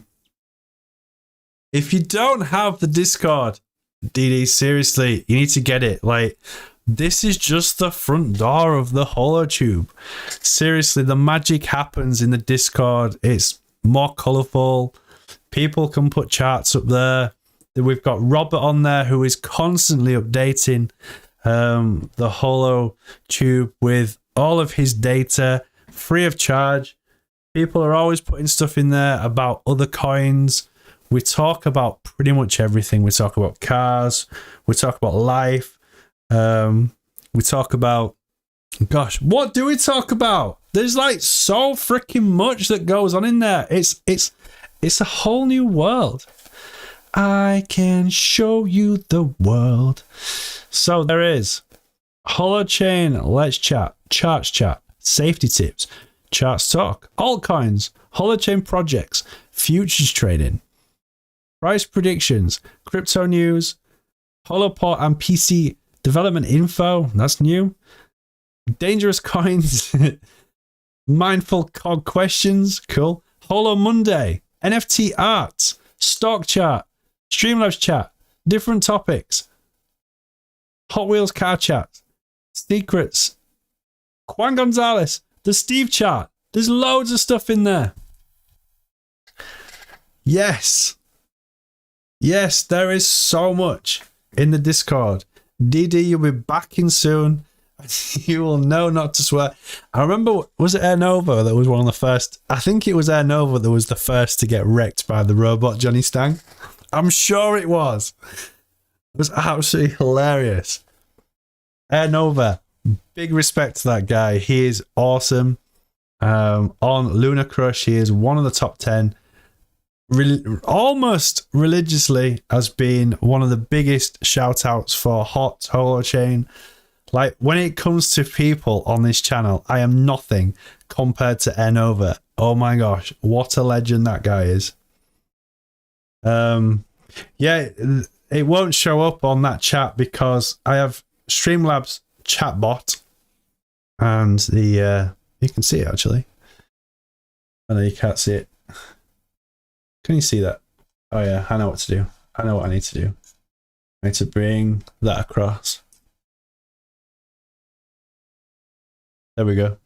if you don't have the Discord, DD, seriously, you need to get it. Like, this is just the front door of the HoloTube. Seriously, the magic happens in the Discord. It's more colourful. People can put charts up there. We've got Robert on there, who is constantly updating the HoloTube with all of his data free of charge. People are always putting stuff in there about other coins. We talk about pretty much everything. We talk about cars. We talk about life. We talk about, gosh, what do we talk about? There's like so freaking much that goes on in there. It's a whole new world. I can show you the world. So there is Holochain, Let's Chat, Charts Chat, Safety Tips, Charts Talk, Altcoins, Holochain Projects, Futures Trading, Price Predictions, Crypto News, Holoport and PC Development Info, that's new, Dangerous Coins, Mindful Cog Questions, cool, Holo Monday, NFT Art, Stock Chart, Streamlabs Chat, Different Topics, Hot Wheels Car Chat, Secrets, Juan Gonzalez, the Steve Chart. There's loads of stuff in there. Yes, there is so much in the Discord. DD, you'll be back in soon. You will know not to swear. I remember, was it Air Nova that was one of the first? I think it was Air Nova that was the first to get wrecked by the robot Johnny Stang. I'm sure it was. It was absolutely hilarious. Air Nova, big respect to that guy. He is awesome. On Lunar Crush, he is one of the top 10. Almost religiously has been one of the biggest shout outs for Hot Holochain. Like, when it comes to people on this channel, I am nothing compared to Air Nova. Oh my gosh, what a legend that guy is. Yeah, it won't show up on that chat because I have Streamlabs chatbot, and the you can see it actually. I know you can't see it. Can you see that? Oh yeah, I know what to do. I know what I need to do. I need to bring that across. There we go.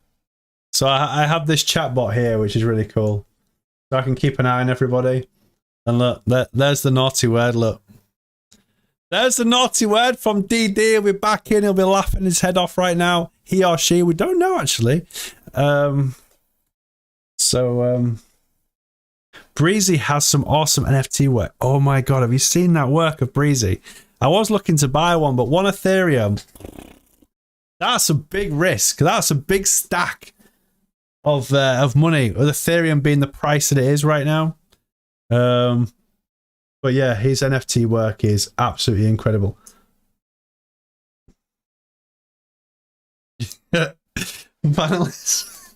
So I have this chatbot here, which is really cool. So I can keep an eye on everybody. And look, there's the naughty word, look. There's the naughty word from DD. He'll be back in. He'll be laughing his head off right now. He or she, we don't know actually. Breezy has some awesome NFT work. Oh my god, have you seen that work of Breezy? I was looking to buy one, but one Ethereum, that's a big risk. That's a big stack of money, with Ethereum being the price that it is right now. But yeah, his NFT work is absolutely incredible. Vanillis.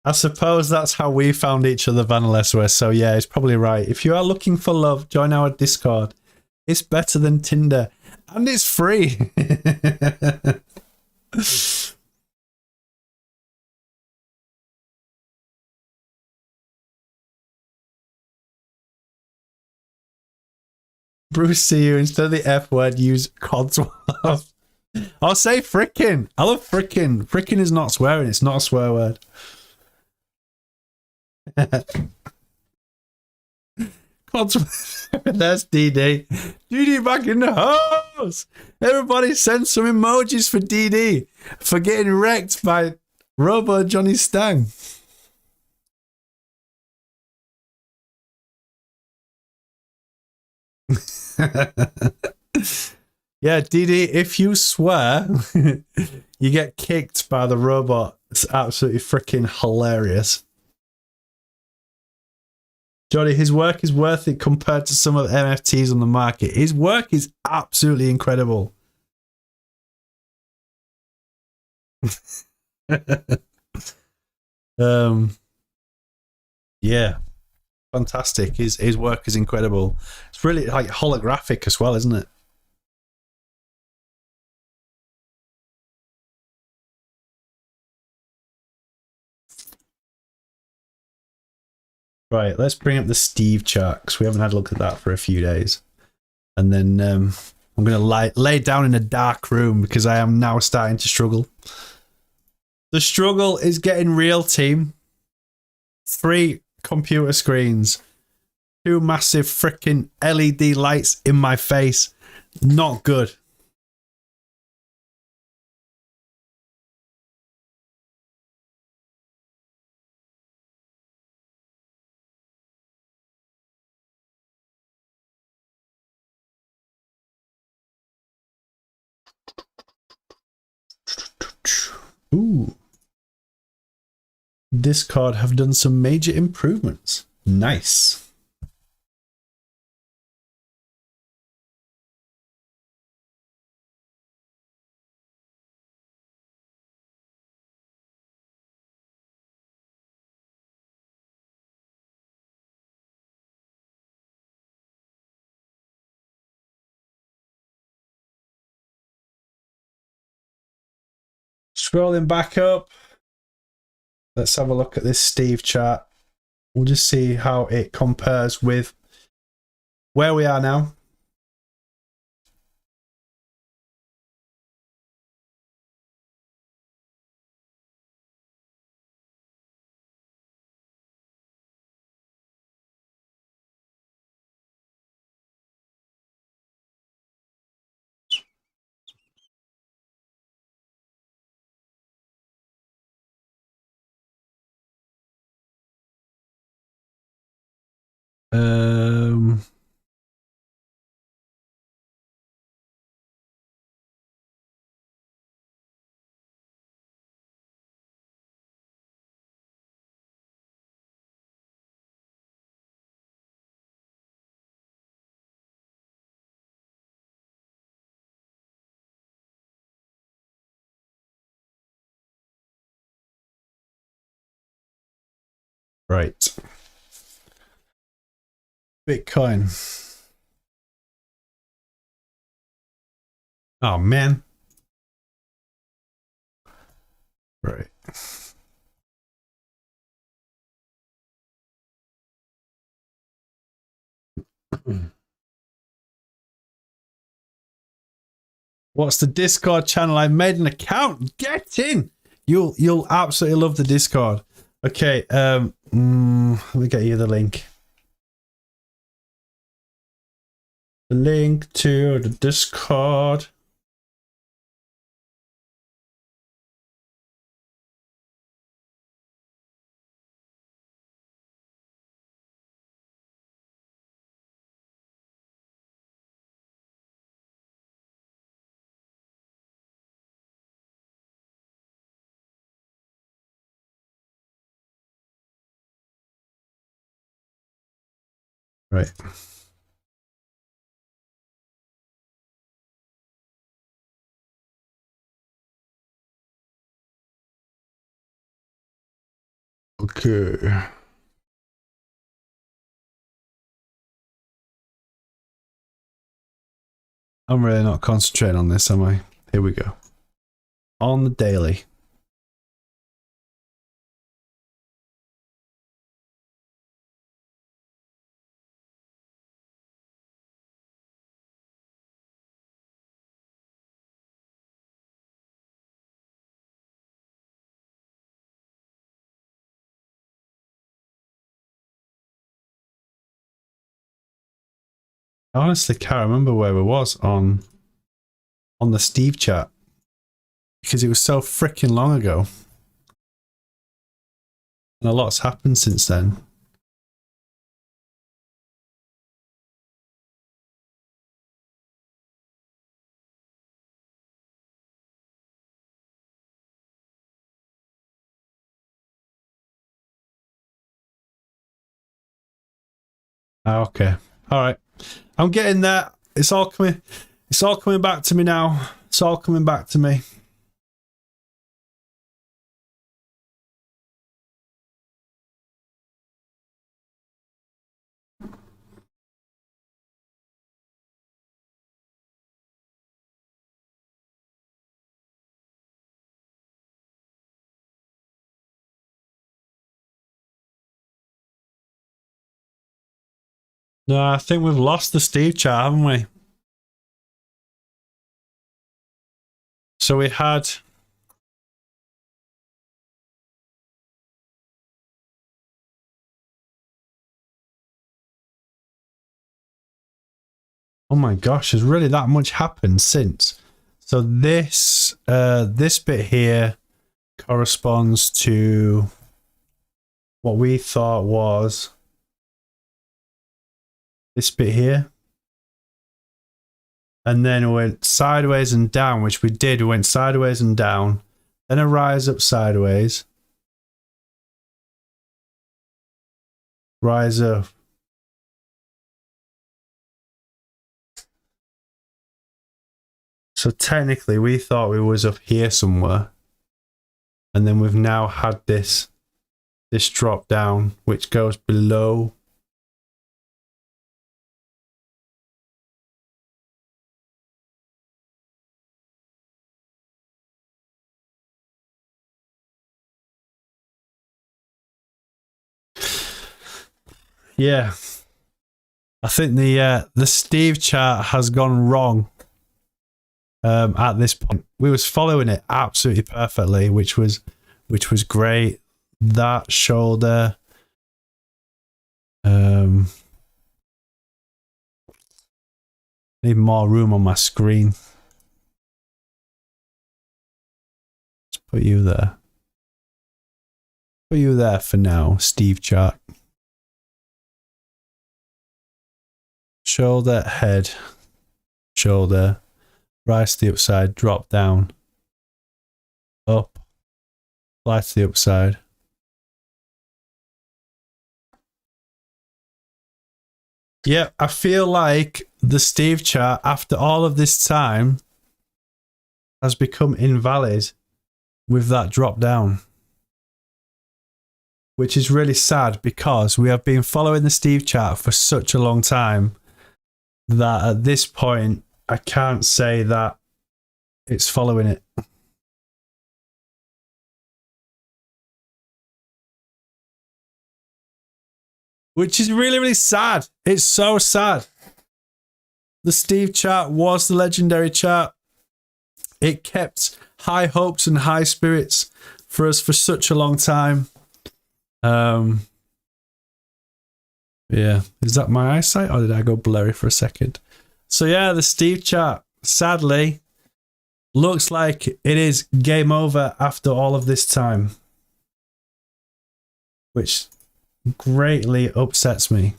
I suppose that's how we found each other, Vanillis. So yeah, it's probably right. If you are looking for love, join our Discord. It's better than Tinder, and it's free. Bruce, see you. Instead of the F word, use codswallop. I'll say frickin'. I love frickin'. Frickin' is not swearing. It's not a swear word. There's DD. DD back in the house. Everybody send some emojis for DD for getting wrecked by Robo Johnny Stang. Yeah, DD, if you swear, you get kicked by the robot. It's absolutely freaking hilarious. Johnny, his work is worth it compared to some of the NFTs on the market. His work is absolutely incredible. Yeah, fantastic. His work is incredible. It's really like holographic as well, isn't it? Right, let's bring up the Steve chart because we haven't had a look at that for a few days. And then I'm going to lay down in a dark room because I am now starting to struggle. The struggle is getting real, team. 3 computer screens. 2 massive freaking LED lights in my face. Not good. Discord have done some major improvements. Nice. Scrolling back up. Let's have a look at this Steve chart. We'll just see how it compares with where we are now. Right. Bitcoin. Oh, man. Right. What's the Discord channel? I made an account. Get in. You'll absolutely love the Discord. Okay, let me get you the link. The link to the Discord. Right. Okay. I'm really not concentrating on this, am I? Here we go. On the daily. I honestly can't remember where we was on the Steve chat because it was so freaking long ago. And a lot's happened since then. Okay. All right. I'm getting there. It's all coming back to me now. It's all coming back to me. No, I think we've lost the Steve chat, haven't we? So we had... Oh my gosh, has really that much happened since? So this this bit here corresponds to what we thought was this bit here. And then it went sideways and down, which we did. We went sideways and down, then a rise up sideways. Rise up. So technically we thought we was up here somewhere. And then we've now had this drop down, which goes below. Yeah. I think the Steve chart has gone wrong at this point. We was following it absolutely perfectly, which was great. That shoulder. Need more room on my screen. Let's put you there. Put you there for now, Steve chart. Shoulder, head, shoulder, rise to the upside, drop down, up, fly to the upside. Yeah, I feel like the Steve chart, after all of this time, has become invalid with that drop down. Which is really sad because we have been following the Steve chart for such a long time that at this point, I can't say that it's following it. Which is really, really sad. It's so sad. The Steve chart was the legendary chart. It kept high hopes and high spirits for us for such a long time. Yeah, is that my eyesight or did I go blurry for a second? So yeah, the Steve chart, sadly, looks like it is game over after all of this time, which greatly upsets me.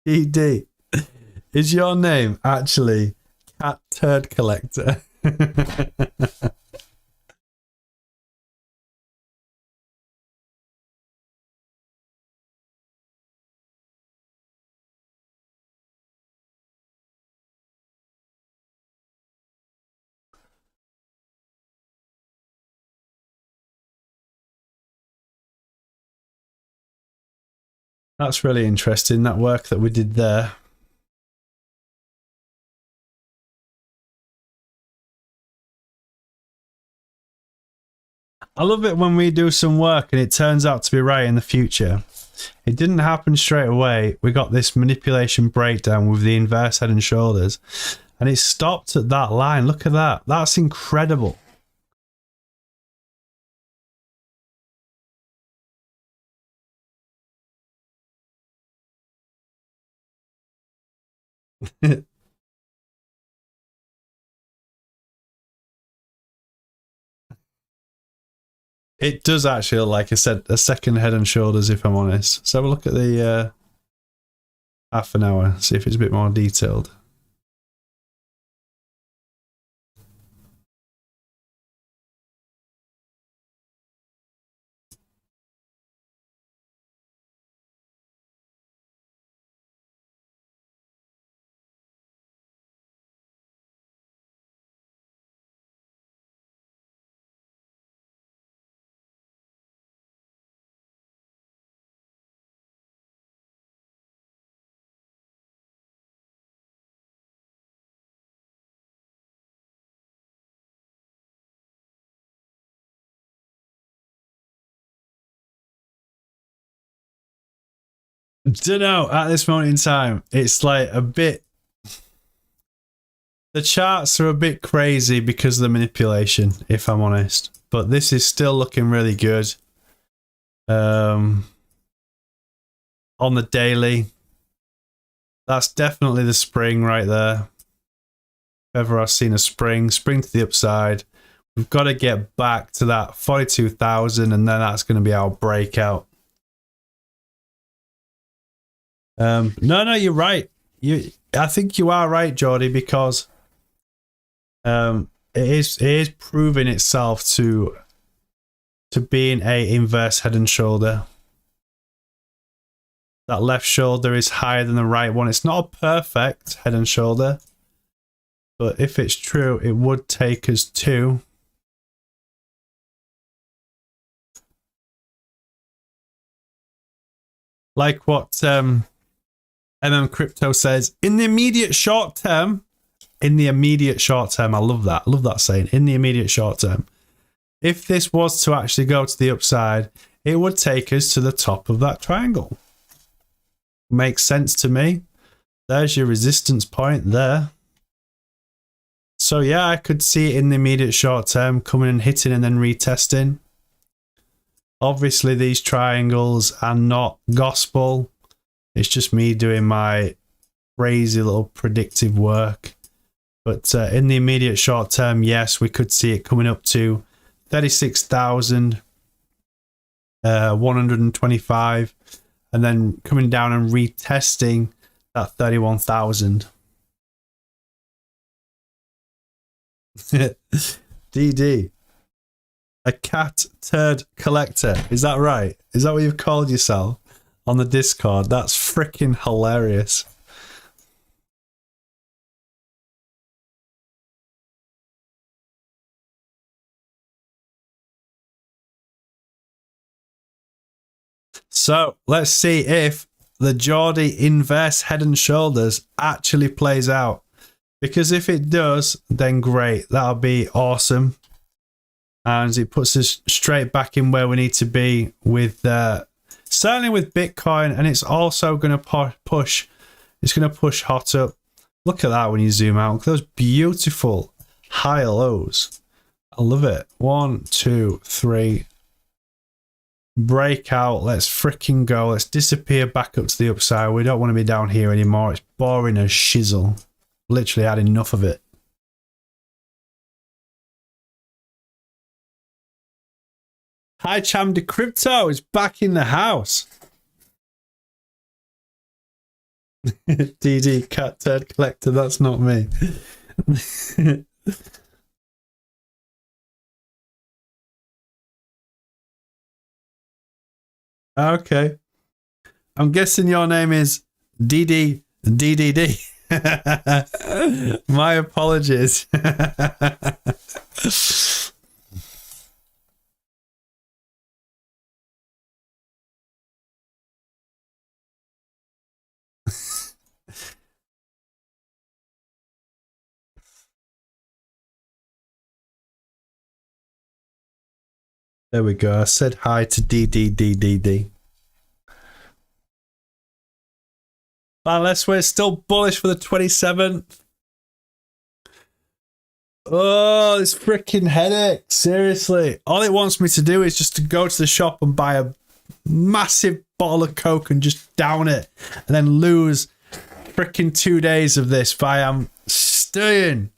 ED, is your name actually Cat Turd Collector? That's really interesting, that work that we did there. I love it when we do some work and it turns out to be right in the future. It didn't happen straight away. We got this manipulation breakdown with the inverse head and shoulders, and it stopped at that line. Look at that. That's incredible. It does actually look like a second head and shoulders, if I'm honest. So have a look at the half an hour, see if it's a bit more detailed. Don't know, at this moment in time, it's like a bit... The charts are a bit crazy because of the manipulation, if I'm honest. But this is still looking really good. On the daily, That's definitely the spring right there. If ever I've seen a spring to the upside. We've got to get back to that 42,000 and then that's going to be our breakout. No, you're right. I think you are right, Jordy, because it is proving itself to being a inverse head and shoulder. That left shoulder is higher than the right one. It's not a perfect head and shoulder, but if it's true, it would take us to like what Crypto says, in the immediate short term, I love that. I love that saying, in the immediate short term. If this was to actually go to the upside, it would take us to the top of that triangle. Makes sense to me. There's your resistance point there. So yeah, I could see it in the immediate short term coming and hitting and then retesting. Obviously, these triangles are not gospel. It's just me doing my crazy little predictive work. But in the immediate short term, yes, we could see it coming up to 36,125 and then coming down and retesting that 31,000. DD. A cat turd collector. Is that right? Is that what you've called yourself on the Discord? That's freaking hilarious. So let's see if the Geordie inverse head and shoulders actually plays out. Because if it does, then great. That'll be awesome. And it puts us straight back in where we need to be with certainly with Bitcoin, and it's also going to push. It's going to push hot up. Look at that when you zoom out. Look at those beautiful high lows. I love it. 1, 2, 3. Breakout. Let's freaking go. Let's disappear back up to the upside. We don't want to be down here anymore. It's boring as shizzle. Literally had enough of it. Hi, Cham de Crypto is back in the house. DD cat turd collector, that's not me. Okay. I'm guessing your name is DDDDD. My apologies. There we go. I said hi to DDDDD. Unless we're still bullish for the 27th. Oh, this freaking headache. Seriously. All it wants me to do is just to go to the shop and buy a massive bottle of Coke and just down it. And then lose freaking 2 days of this. But I am staying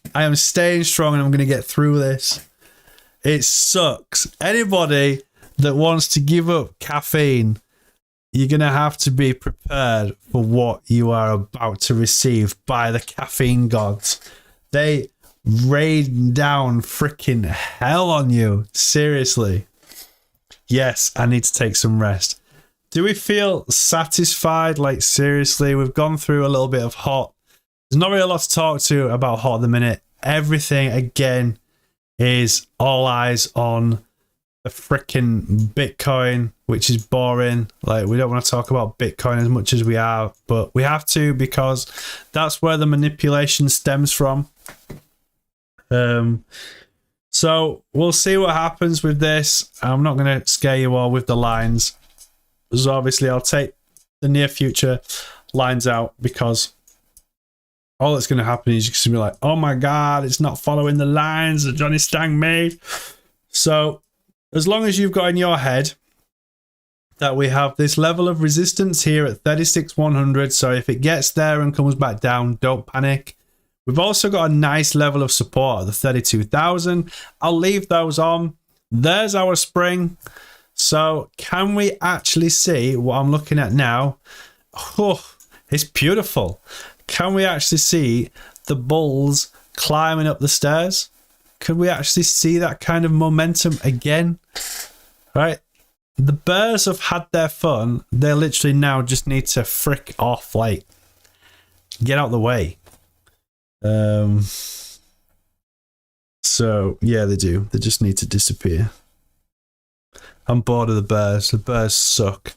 strong and I'm going to get through this. It sucks. Anybody that wants to give up caffeine, you're going to have to be prepared for what you are about to receive by the caffeine gods. They rain down freaking hell on you. Seriously. Yes, I need to take some rest. Do we feel satisfied? Like, seriously, we've gone through a little bit of hot. There's not really a lot to talk to about hot at the minute. Everything, again, is all eyes on the freaking Bitcoin, which is boring. Like, we don't want to talk about Bitcoin as much as we are, but we have to because that's where the manipulation stems from. So we'll see what happens with this. I'm not going to scare you all with the lines. So obviously I'll take the near future lines out because all that's going to happen is you're going to be like, oh my God, it's not following the lines that Johnny Stang made. So as long as you've got in your head that we have this level of resistance here at 36,100. So if it gets there and comes back down, don't panic. We've also got a nice level of support at the 32,000. I'll leave those on. There's our spring. So can we actually see what I'm looking at now? Oh, it's beautiful. Can we actually see the bulls climbing up the stairs? Could we actually see that kind of momentum again? Right? The bears have had their fun. They literally now just need to frick off, like, get out the way. So yeah, they do. They just need to disappear. I'm bored of the bears. The bears suck.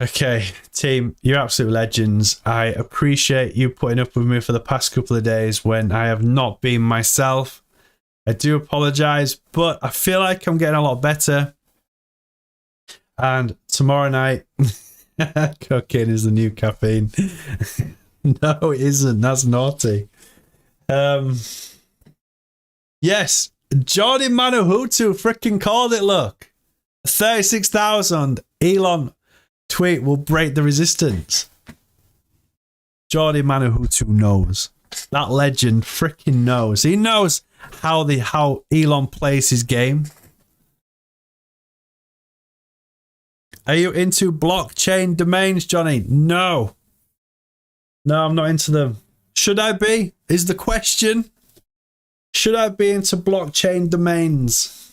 Okay, team, you're absolute legends. I appreciate you putting up with me for the past couple of days when I have not been myself. I do apologize, but I feel like I'm getting a lot better. And tomorrow night, cocaine is the new caffeine. No, it isn't. That's naughty. Yes, Jordi Manahutu freaking called it, look. 36,000. Elon tweet will break the resistance. Jordi Manahutu knows. That legend freaking knows. He knows how Elon plays his game. Are you into blockchain domains, Johnny? No. No, I'm not into them. Should I be? Is the question. Should I be into blockchain domains?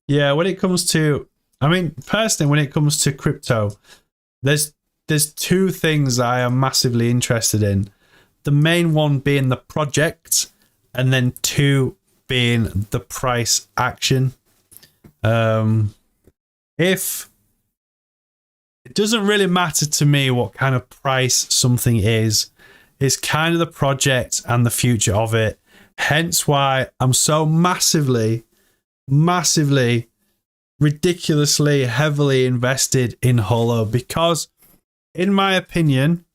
Yeah, when it comes to, I mean, personally, when it comes to crypto, there's two things that I am massively interested in. The main one being the project, and then two being the price action. If it doesn't really matter to me what kind of price something is, it's kind of the project and the future of it. Hence why I'm so massively, ridiculously heavily invested in Holo, because in my opinion,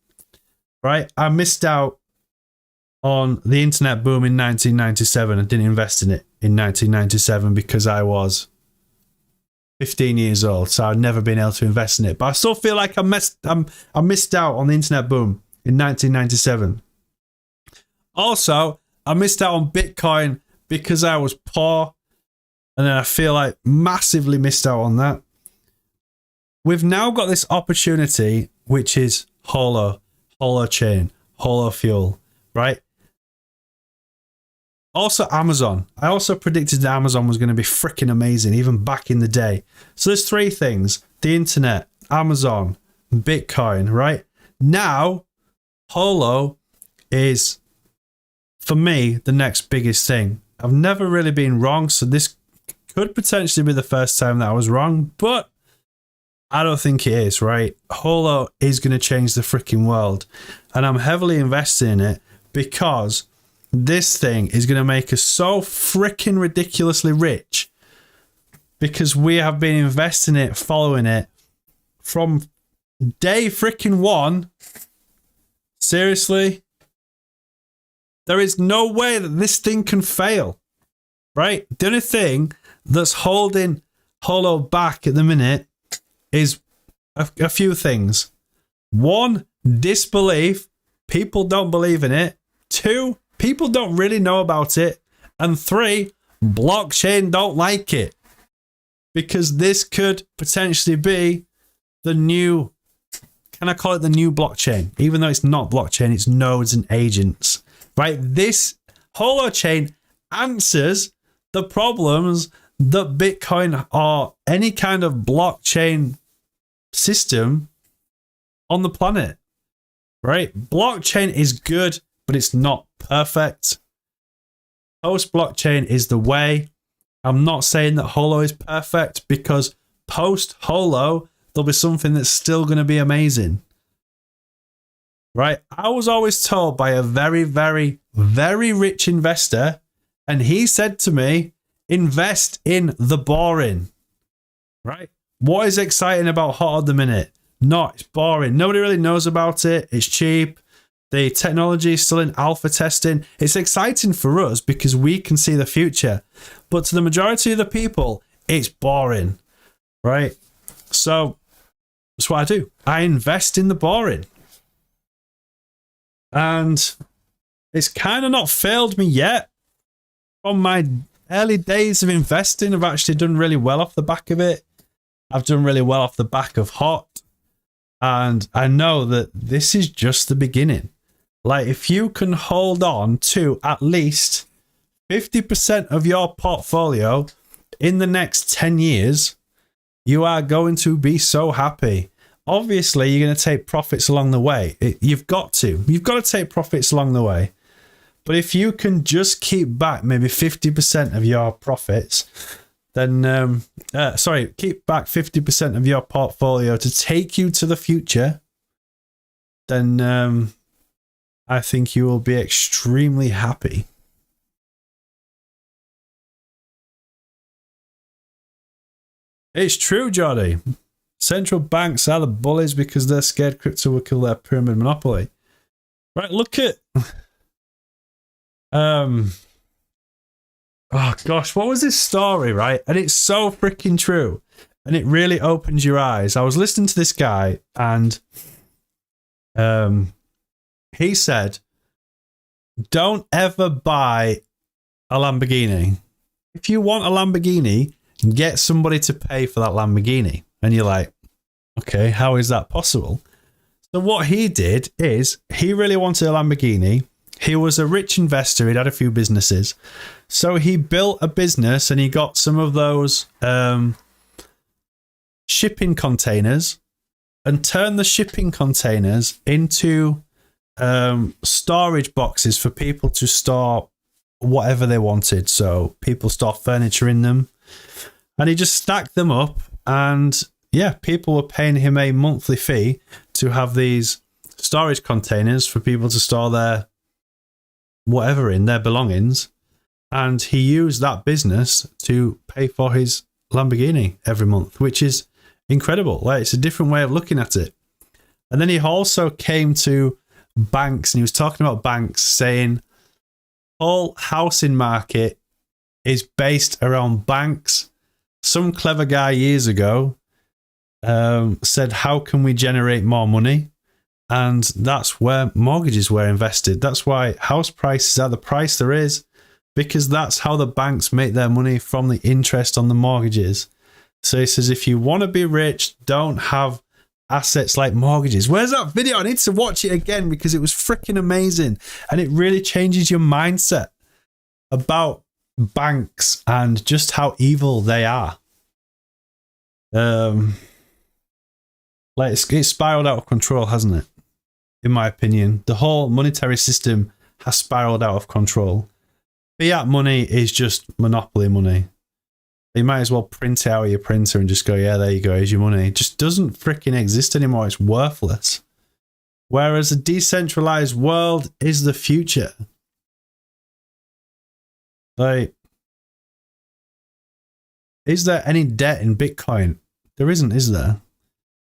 right, I missed out on the internet boom in 1997 and didn't invest in it in 1997 because I was 15 years old, so I'd never been able to invest in it. But I still feel like I missed out on the internet boom in 1997. Also, I missed out on Bitcoin because I was poor, and then I feel like massively missed out on that. We've now got this opportunity, which is Holochain, Holo Fuel, right? Also Amazon. I also predicted that Amazon was going to be freaking amazing, even back in the day. So there's three things: the internet, Amazon, Bitcoin, right? Now, Holo is, for me, the next biggest thing. I've never really been wrong, so this could potentially be the first time that I was wrong, but I don't think it is, right? Holo is going to change the freaking world, and I'm heavily invested in it because this thing is going to make us so freaking ridiculously rich, because we have been investing in it, following it from day freaking one. Seriously, there is no way that this thing can fail, right? The only thing that's holding Holo back at the minute is a few things. One, disbelief. People don't believe in it. Two, people don't really know about it. And three, blockchain don't like it. Because this could potentially be the new, can I call it the new blockchain? Even though it's not blockchain, it's nodes and agents. Right? This Holochain answers the problems that Bitcoin or any kind of blockchain system on the planet. Right? Blockchain is good, but it's not perfect. Post blockchain is the way. I'm not saying that Holo is perfect, because post Holo, there'll be something that's still going to be amazing. Right? I was always told by a very, very, very rich investor, and he said to me, invest in the boring. Right? What is exciting about HOT at the minute? Not, it's boring. Nobody really knows about it. It's cheap. The technology is still in alpha testing. It's exciting for us because we can see the future. But to the majority of the people, it's boring. Right? So that's what I do. I invest in the boring. And it's kind of not failed me yet. From my early days of investing, I've actually done really well off the back of it. I've done really well off the back of HOT. And I know that this is just the beginning. Like, if you can hold on to at least 50% of your portfolio in the next 10 years, you are going to be so happy. Obviously, you're going to take profits along the way. You've got to. You've got to take profits along the way. But if you can just keep back maybe 50% of your profits, then, keep back 50% of your portfolio to take you to the future, then I think you will be extremely happy. It's true, Jordy. Central banks are the bullies because they're scared crypto will kill their pyramid monopoly. Right, look at... oh gosh, what was this story, right? And it's so freaking true. And it really opens your eyes. I was listening to this guy, and he said, don't ever buy a Lamborghini. If you want a Lamborghini, get somebody to pay for that Lamborghini. And you're like, okay, how is that possible? So what he did is, he really wanted a Lamborghini. He was a rich investor. He'd had a few businesses. So he built a business, and he got some of those shipping containers and turned the shipping containers into storage boxes for people to store whatever they wanted. So people store furniture in them. And he just stacked them up, and yeah, people were paying him a monthly fee to have these storage containers for people to store their whatever in, their belongings. And he used that business to pay for his Lamborghini every month, which is incredible. Like, it's a different way of looking at it. And then he also came to banks, and he was talking about banks, saying whole housing market is based around banks. Some clever guy years ago said, how can we generate more money? And that's where mortgages were invested. That's why house prices are the price there is, because that's how the banks make their money, from the interest on the mortgages. So he says, if you want to be rich, don't have assets like mortgages. Where's that video? I need to watch it again because it was freaking amazing. And it really changes your mindset about banks and just how evil they are. Like, it's spiraled out of control, hasn't it? In my opinion, the whole monetary system has spiraled out of control. Fiat money is just monopoly money. You might as well print it out of your printer and just go, yeah, there you go, here's your money. It just doesn't freaking exist anymore. It's worthless. Whereas a decentralized world is the future. Like, is there any debt in Bitcoin? There isn't, is there?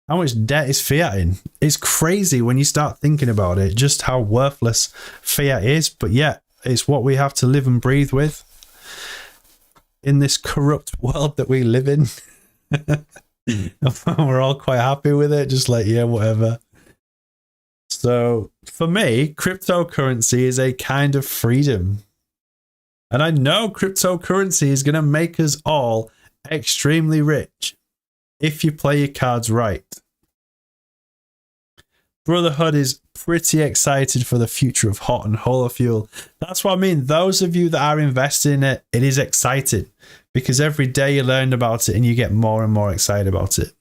How much debt is fiat in? It's crazy when you start thinking about it, just how worthless fiat is. But yeah, it's what we have to live and breathe with in this corrupt world that we live in. We're all quite happy with it, just like, yeah, whatever. So for me, cryptocurrency is a kind of freedom. And I know cryptocurrency is going to make us all extremely rich if you play your cards right. Brotherhood is pretty excited for the future of HOT and Holofuel. That's what I mean. Those of you that are investing in it, it is exciting because every day you learn about it and you get more and more excited about it.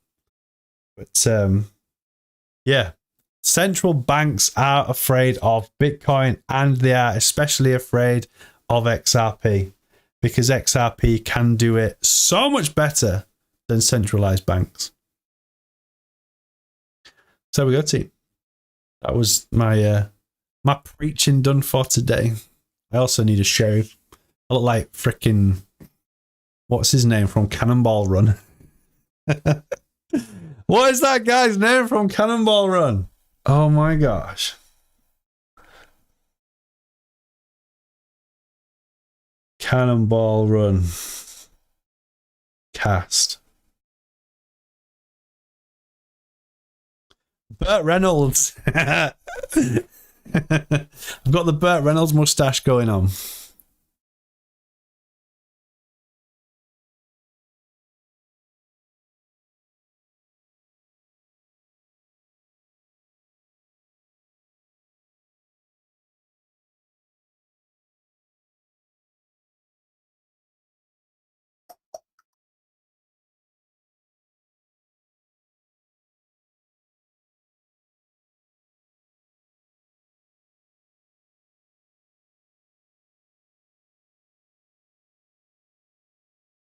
But yeah, central banks are afraid of Bitcoin, and they are especially afraid of XRP. because XRP can do it so much better than centralized banks. So we go, team. That was my my preaching done for today. I also need a shave. I look like freaking, what's his name from Cannonball Run? What is that guy's name from Cannonball Run? Oh my gosh. Cannonball Run. Cast. Burt Reynolds. I've got the Burt Reynolds mustache going on.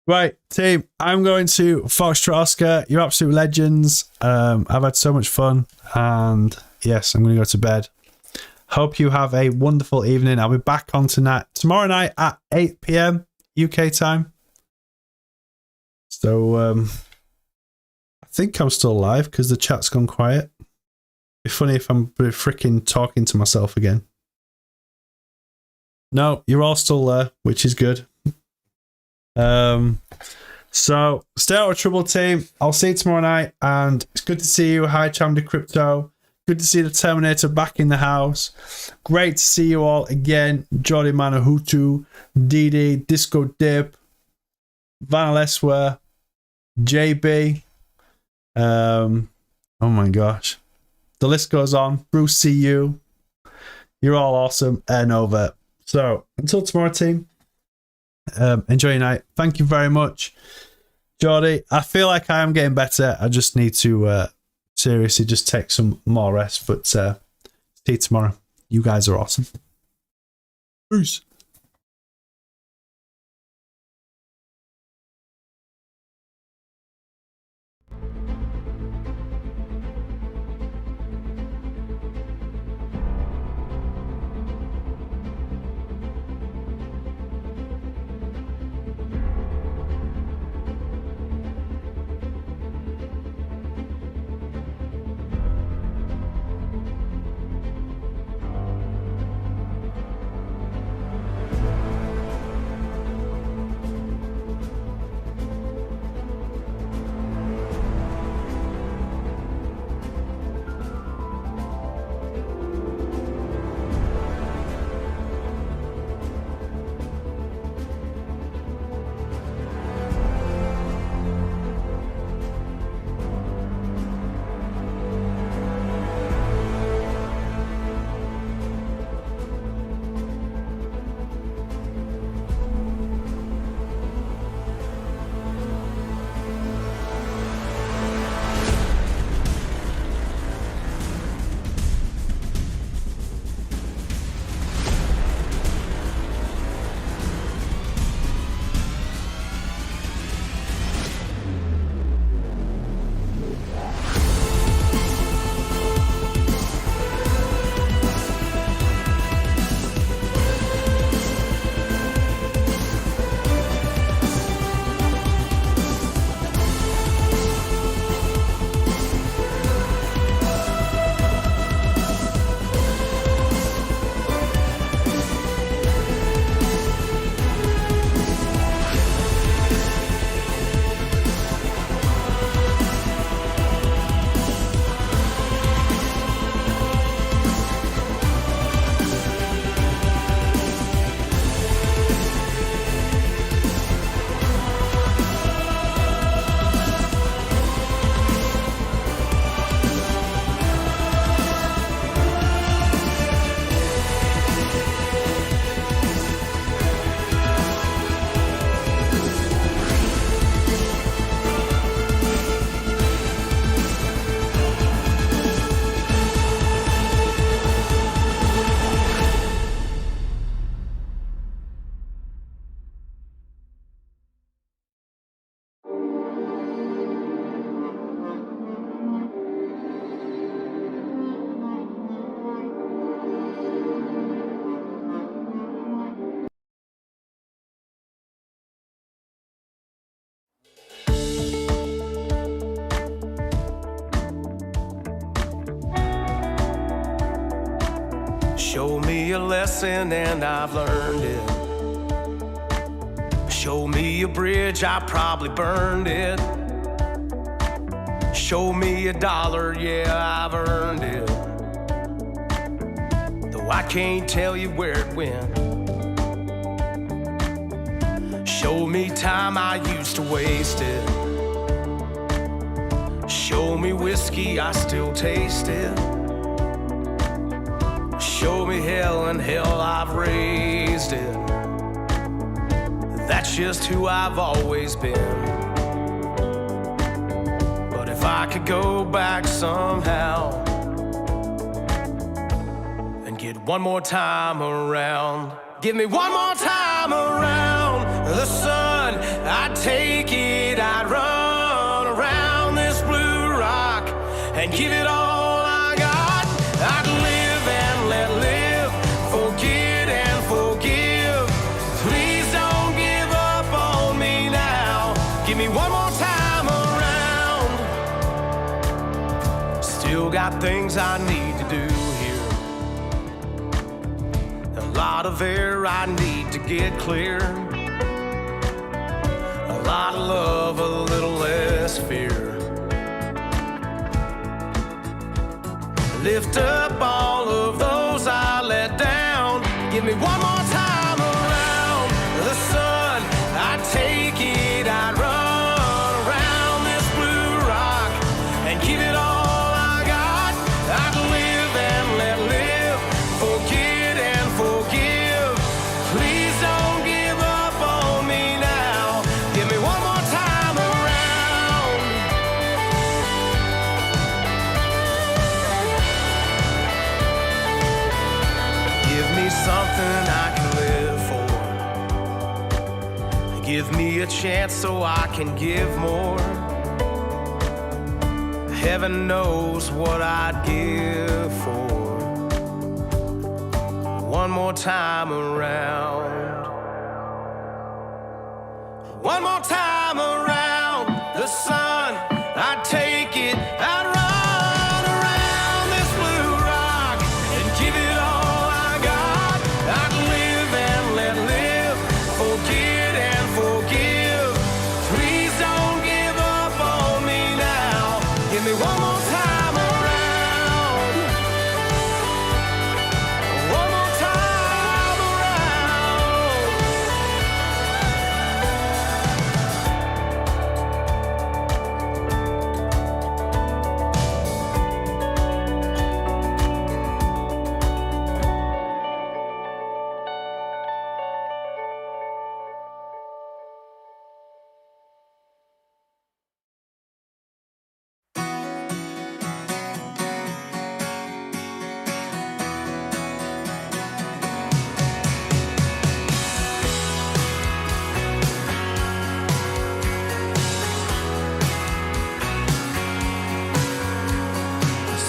Right, team, I'm going to Foxtrot Oscar. You're absolute legends. I've had so much fun. And yes, I'm going to go to bed. Hope you have a wonderful evening. I'll be back on tomorrow night at 8 p.m. UK time. So I think I'm still live because the chat's gone quiet. It'd be funny if I'm freaking talking to myself again. No, you're all still there, which is good. So stay out of trouble, team. I'll see you tomorrow night, and it's good to see you. Hi, Chamder Crypto. Good to see the Terminator back in the house. Great to see you all again. Jordi Manahutu, DD, Disco Dip, Van Leswer, JB. Oh my gosh. The list goes on. Bruce, see you. You're all awesome and over. So until tomorrow, team. Enjoy your night. Thank you very much, Jordy. I feel like I am getting better. I just need to seriously just take some more rest. But see you tomorrow. You guys are awesome. Peace. Show me a lesson and I've learned it. Show me a bridge, I probably burned it. Show me $1, yeah, I've earned it. Though I can't tell you where it went. Show me time, I used to waste it. Show me whiskey, I still taste it. Show me hell, and hell, I've raised it. That's just who I've always been. But if I could go back somehow and get one more time around, give me one more time around the sun, I'd take it, I'd run around this blue rock and give it all I got. I'd live and let live, forget and forgive. Please don't give up on me now. Give me one more time around. Still got things I need to do here. A lot of air I need to get clear. A lot of love, a little less fear. Lift up all of those I let down. Give me one more time around the sun. I'd take it, I'd run around this blue rock and give it all I got. I'd live and let live, forget and forgive. Please don't give up on me now. Give me one more time around. Give me something I can live for. Give me a chance so I can give more. Heaven knows what I'd give for one more time around. One more time around the sun, I'd take it, I'd run around this blue rock and give it all I got. I'd live and let live, forget and forgive. Please don't give up on me now. Give me one more time around. One more time around.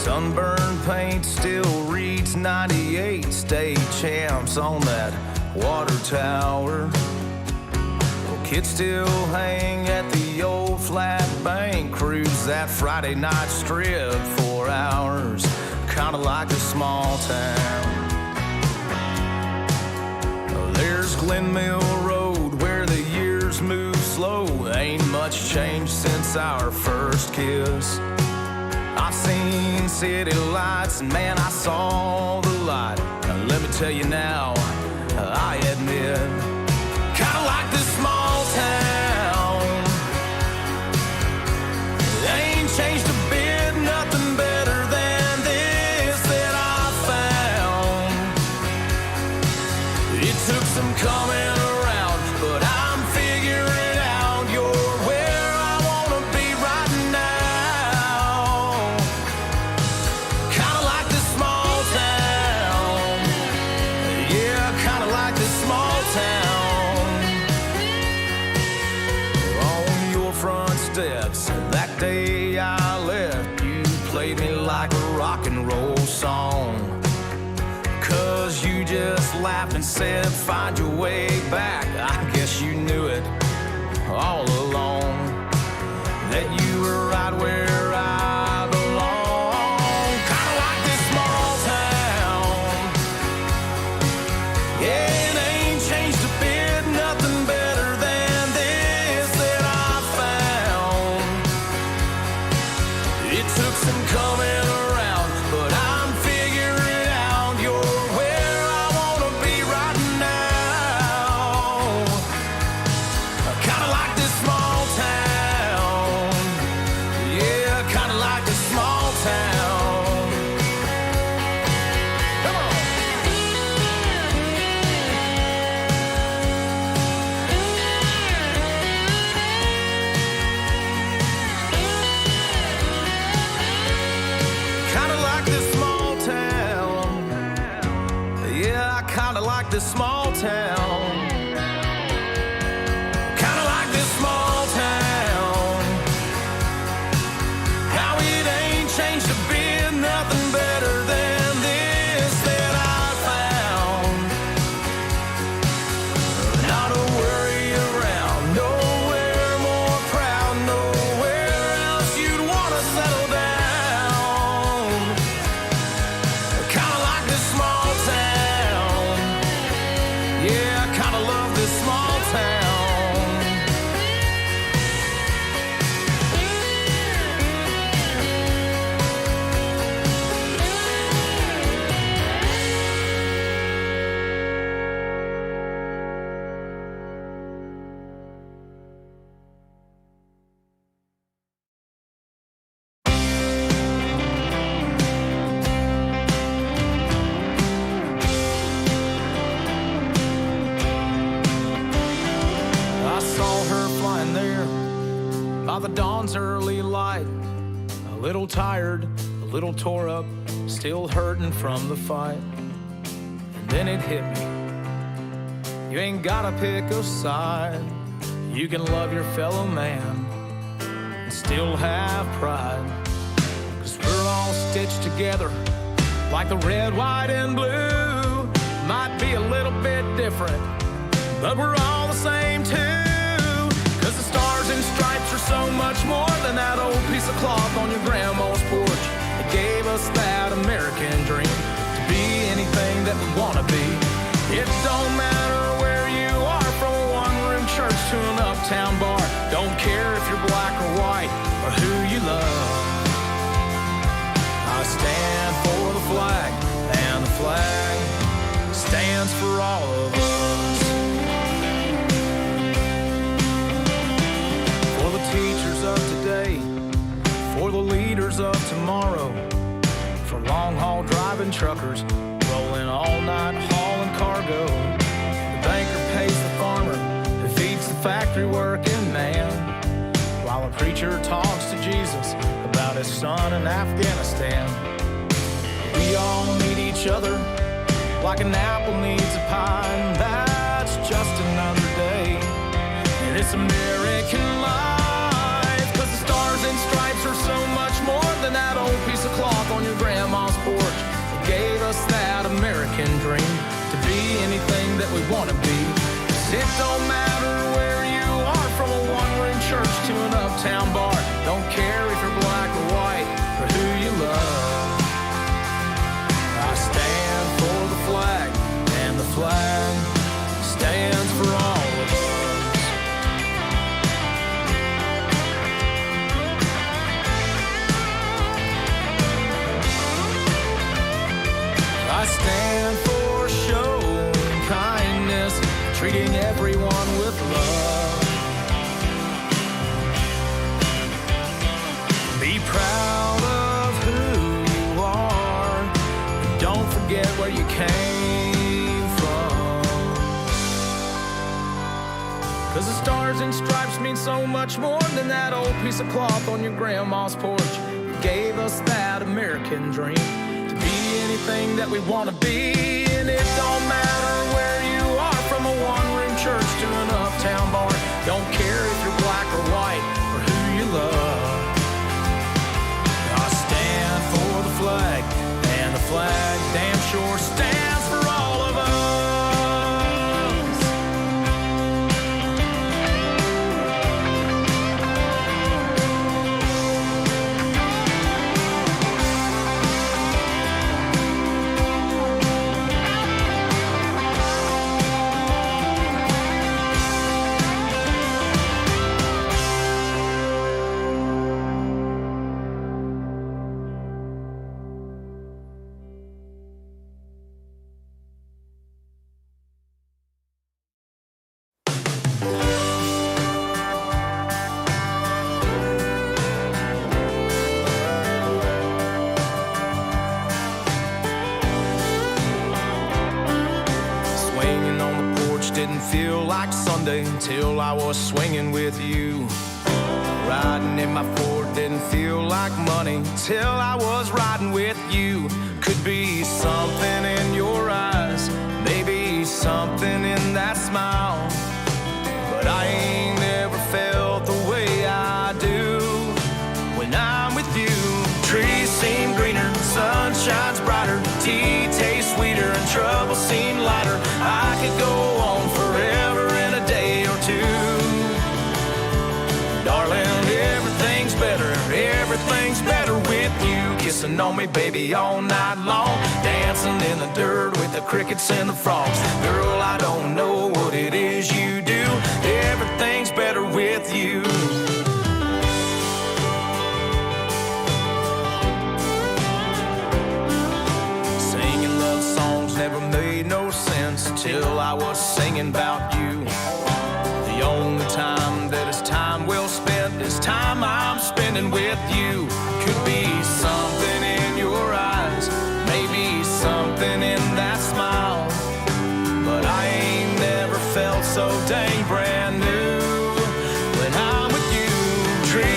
Sunburned paint still reads 98 state champs on that water tower. Well, kids still hang at the old flat bank, cruise that Friday night strip for hours, kinda like a small town. There's Glen Mill Road where the years move slow. Ain't much changed since our first kiss. I've seen city lights, and man, I saw the light. Now, let me tell you now, I admit, kinda like this small town. Ain't changed a bit, nothing better than this that I found. It took some coming around, but I'm figuring out you're where I wanna be right now. Kinda like this small town. Yeah, kinda like this small town. On your front steps, that day I left, you played me like a rock and roll song. 'Cause you just laughed and said, find your way back. I guess you knew it all along, that you were right where I belong. Kinda like this small town. By the dawn's early light, a little tired, a little tore up, still hurting from the fight. And then it hit me. You ain't gotta pick a side. You can love your fellow man and still have pride. 'Cause we're all stitched together like the red, white, and blue. Might be a little bit different, but we're all the same too. 'Cause the stars and stripes are so much more than that old piece of cloth on your grandma's porch. It gave us that American dream to be anything that we want to be. It don't matter where you are, from a one-room church to an uptown bar. Don't care if you're black or white or who you love. I stand for the flag, and the flag stands for all of us. For the teachers of today, for the leaders of tomorrow, for long-haul driving truckers, rolling all night hauling cargo. The banker pays the farmer who feeds the factory working man, while a preacher talks to Jesus about his son in Afghanistan. We all need each other like an apple needs a pie, and that's just another day in this American life. 'Cause the stars and stripes are so much more than that old piece of cloth on your grandma's porch. It gave us that American dream to be anything that we want to be. 'Cause it don't matter where you are, from a one-room church to an uptown bar. Don't care if you're black or white or who you love. I stand for the flag, and the flag stands for all of us. I stand for showing kindness, treating everyone with love. Be proud of who you are, and don't forget where you came from. 'Cause the stars and stripes mean so much more than that old piece of cloth on your grandma's porch. It gave us that American dream to be anything that we want to be. And it don't matter where you are, from a one-room church to an uptown bar. Don't care if you're black or white or who you love. I stand for the flag, and the flag damn sure stands for all of us. Feel like Sunday until I was swinging with you. Riding in my Ford didn't feel like money till I was riding with you. Could be something in your eyes, maybe something in that smile, but I ain't never felt the way I do when I'm with you. Trees seem greener, sun shines brighter, tea tastes sweeter, and trouble seem lighter. I could go on forever in a day or two. Darling, everything's better with you. Kissing on me, baby, all night long. Dancing in the dirt with the crickets and the frogs. Girl, I don't know what it is you do. Everything's better with you. Singing love songs never made no sense till I was singing about you. The only time that is time well spent is time I'm spending with you. Could be something in your eyes, maybe something in that smile, but I ain't never felt so dang brand new when I'm with you. Trees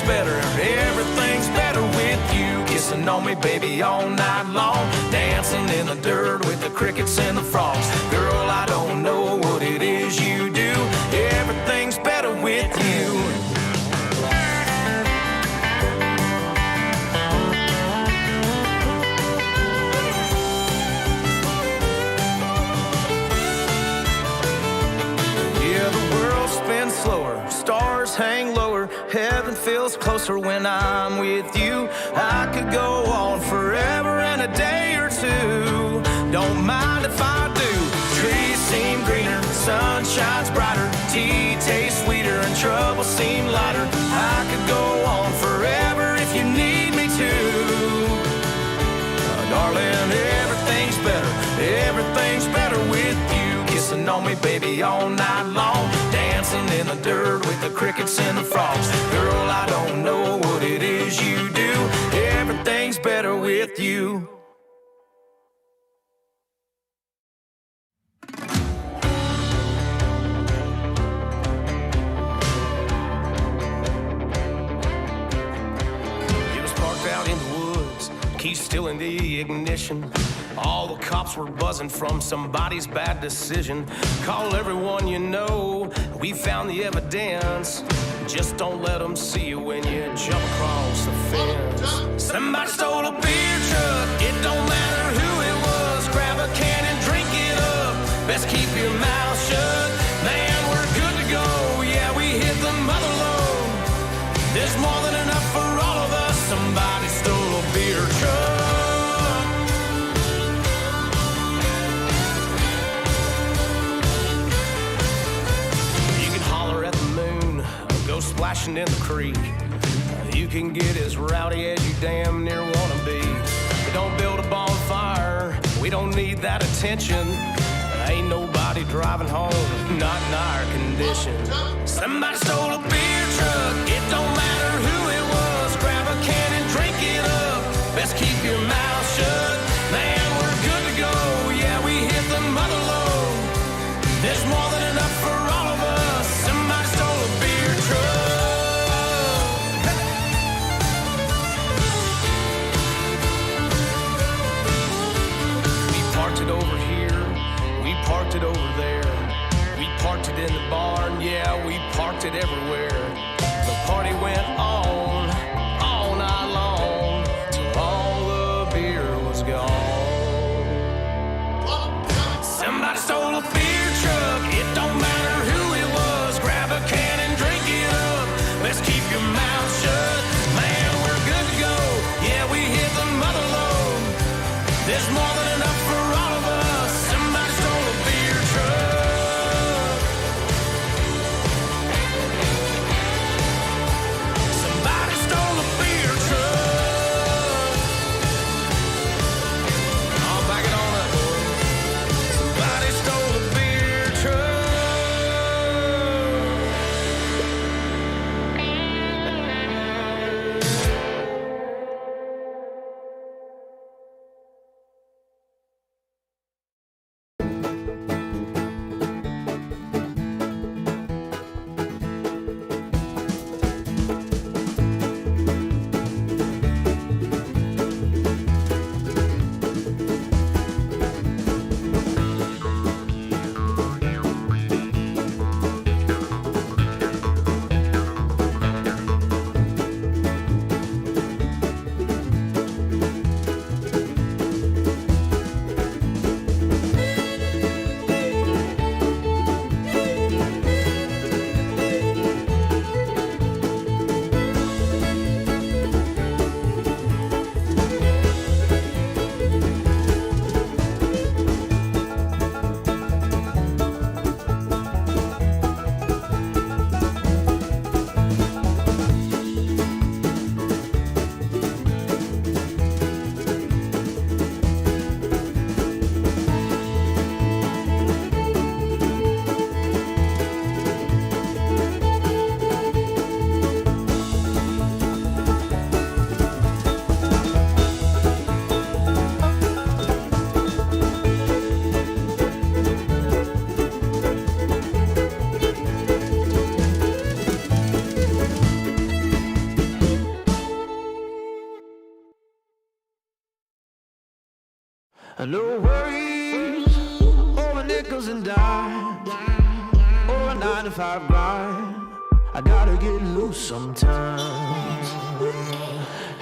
better, everything's better with you. Kissing on me, baby, all night long. Dancing in the dirt with the crickets and the frogs. Girl, I don't know what it is you do. Everything's better with you. Slower, stars hang lower, heaven feels closer when I'm with you. I could go on forever and a day or two, don't mind if I do. Trees seem greener, sun shines brighter, tea tastes sweeter and trouble seem lighter. I could go on forever if you need me to. Darling, everything's better with you. Kissing on me, baby, all night long. Dancing in the dirt with the crickets and the frogs. Girl, I don't know what it is you do. Everything's better with you. It was parked out in the woods, keys still in the ignition. All the cops were buzzing from somebody's bad decision. Call everyone you know, we found the evidence. Just don't let them see you when you jump across the fence. Somebody stole a beer truck, it don't matter who it was. Grab a can and drink it up, best keep your mouth shut. Man, we're good to go, yeah, we hit the mother load. There's more than enough for all of us. Somebody stole a beer truck. Go splashing in the creek. You can get as rowdy as you damn near wanna be. But don't build a bonfire, we don't need that attention. Ain't nobody driving home, not in our condition. Somebody stole a beer truck, it don't matter who it was. Grab a can and drink it up, best keep your mouth shut. Man, we're good to go, yeah, we hit the mother load. There's more than enough for all of us. Somebody stole a beer truck. We parked it over here, we parked it over there. We parked it in the barn, yeah, we parked it everywhere. The party went on all night long, till all the beer was gone. Somebody stole a beer truck, it don't matter who it was. Grab a can and drink it up, let's keep your mouth shut. Man, we're good to go, yeah, we hit the mother load. There's more than enough for all of us. Somebody stole a beer truck. No worries over nickels and dimes or a 9-to-5 grind. I gotta get loose sometimes.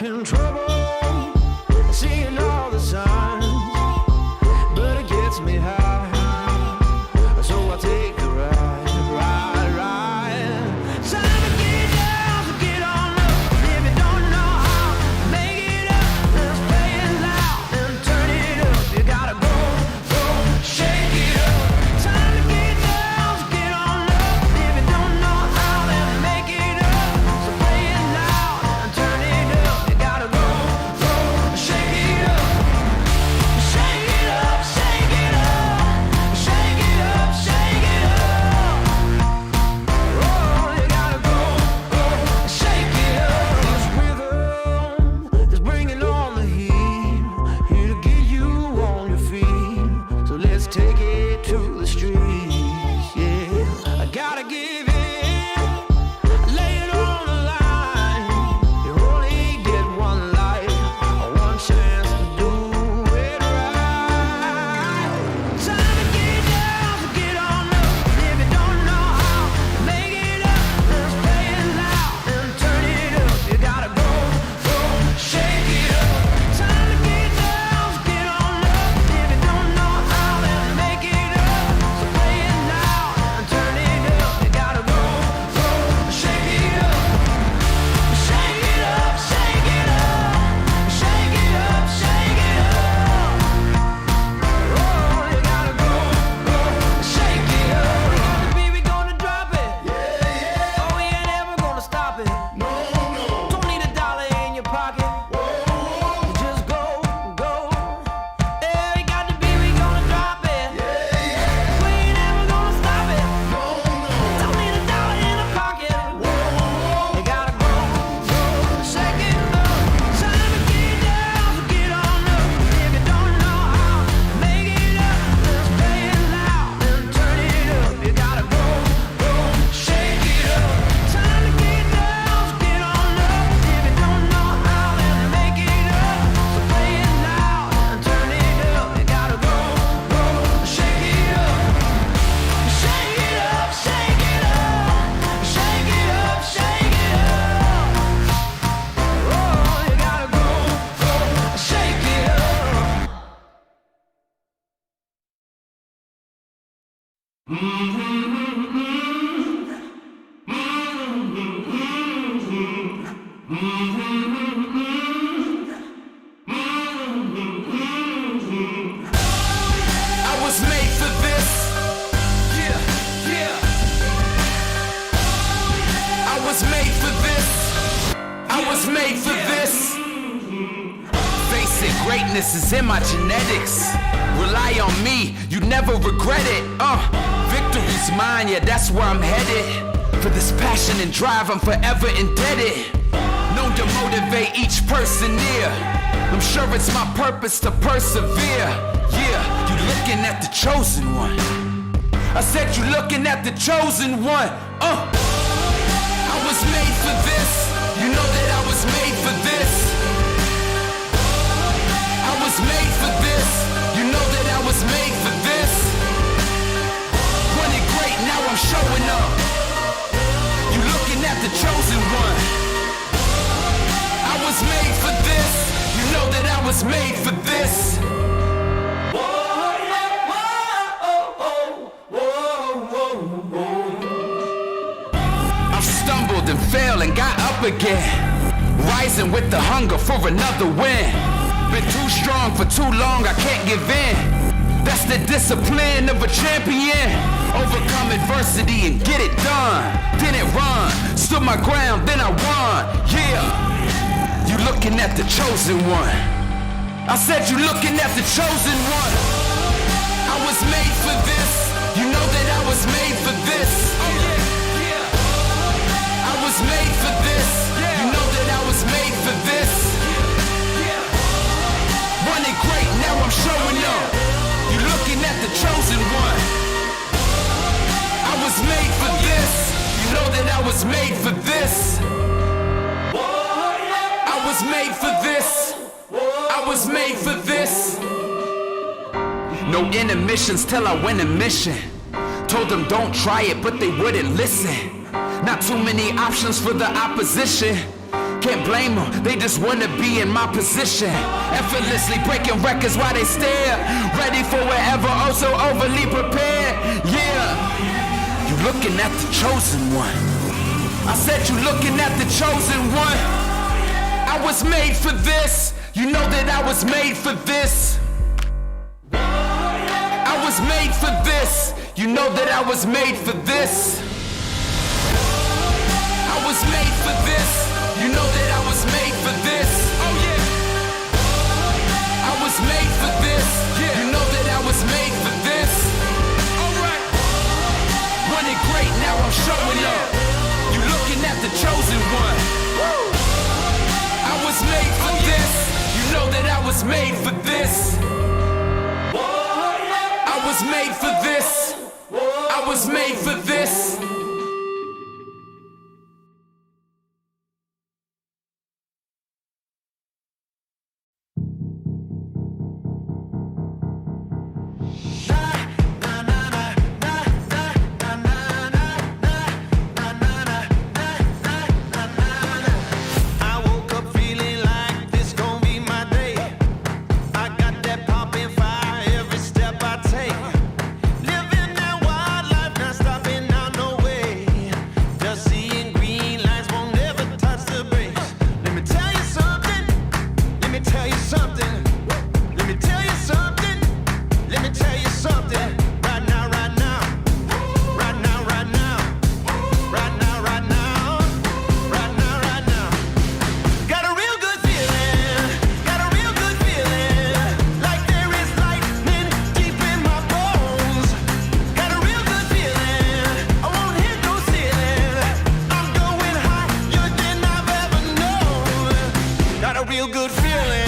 In trouble, seeing all the signs, but it gets me high, so I take the ride. Time to get down, so get on up. If you don't know how, make it up. Let's play it loud and turn it up. You gotta go, shake it up. Time to get down, so get on up. If you don't know how, then make it up. So play it loud and turn it up. You gotta go, shake it up. Shake it up, shake it up. Shake it up, shake it up. Oh, you gotta go, shake it up. This rhythm is bringing on the heat, here to get you on your feet. So let's take it to the streets, yeah. I gotta give in, lay it on the line. You only get one life, one chance to do it right. Time to get down, so get on up. If you don't know how, make it up. Let's play it loud and turn it up. You gotta go, shake it up. Time to get down, so get on up. If you don't know how, then make it up. So play it loud and turn it up. You gotta go, shake it up. Shake it up, shake it up. Shake it up, shake it up. Oh, you gotta go, shake it up. Baby, gonna drop it. Oh, we ain't ever gonna stop it. Don't need $1 in your pocket. Just go. Yeah, we got the beat, we gonna drop it. We ain't ever gonna stop it. Don't need $1 in the pocket. You gotta go, shake it up. Time to get down, so get on up. If you don't know how, make it up. Let's play it loud and turn it up. You gotta go, shake it up. Time to get down, so get on up. If you don't know how, then make it up. So play it loud and turn it up. You gotta go, shake it up. Shake it up, shake it up. Shake it up, shake it up. Oh, you gotta go, shake it up. I was made for this. Yeah. I was made for this. I was made for this. Face it, greatness is in my genetics. Rely on me, you never regret it. Victory's mine, yeah, that's where I'm headed. For this passion and drive, I'm forever indebted. Known to motivate each person near. I'm sure it's my purpose to persevere. Yeah, you looking at the chosen one. I said you looking at the chosen one. I was made for this. You know that I was made for this. I was made for this. You know that I was made for this. Running great, now I'm showing up. You looking at the chosen one. I was made for this. You know that I was made for this. I've stumbled and failed and got up again. Rising with the hunger for another win. Been too strong for too long, I can't give in. That's the discipline of a champion. Overcome adversity and get it done. Didn't run, stood my ground, then I won. Yeah, you looking at the chosen one. I said you looking at the chosen one. I was made for this. You know that I was made for this. I was made for this. You know that I was made for this. Running great, now I'm showing up. You looking at the chosen one. I was made for this. You know that I was made for this. I was made for this. I was made for this. No intermissions till I win a mission. Told them don't try it, but they wouldn't listen. Not too many options for the opposition. Can't blame them, they just wanna be in my position. Effortlessly breaking records while they stare. Ready for wherever, oh so overly prepared. Yeah, you looking at the chosen one. I said you looking at the chosen one. I was made for this. You know that I was made for this. I was made for this. You know that I was made for this. I was made for this. You know that I was made for this. Oh yeah. I was made for this. Yeah. You know that I was made for this. Alright. Running great, now I'm showing up. You looking at the chosen one. Woo. I was made for this. You know that I was made for this. I was made for this. I was made for this. I woke up feeling like this gon' be my day. I got that poppin' fire every step I take. Living that wild life, not stopping out no way. Just seeing green lights, won't never touch the brakes. Let me tell you something. Let me tell you something. Let me tell you something. Let me tell you something. Right now, right now. Right now, right now. Right now, right now. Right now, right now. Got a real good feeling. Got a real good feeling. Like there is lightning deep in my bones. Got a real good feeling. I won't hit no ceiling. I'm going higher than I've ever known. Got a real good feeling.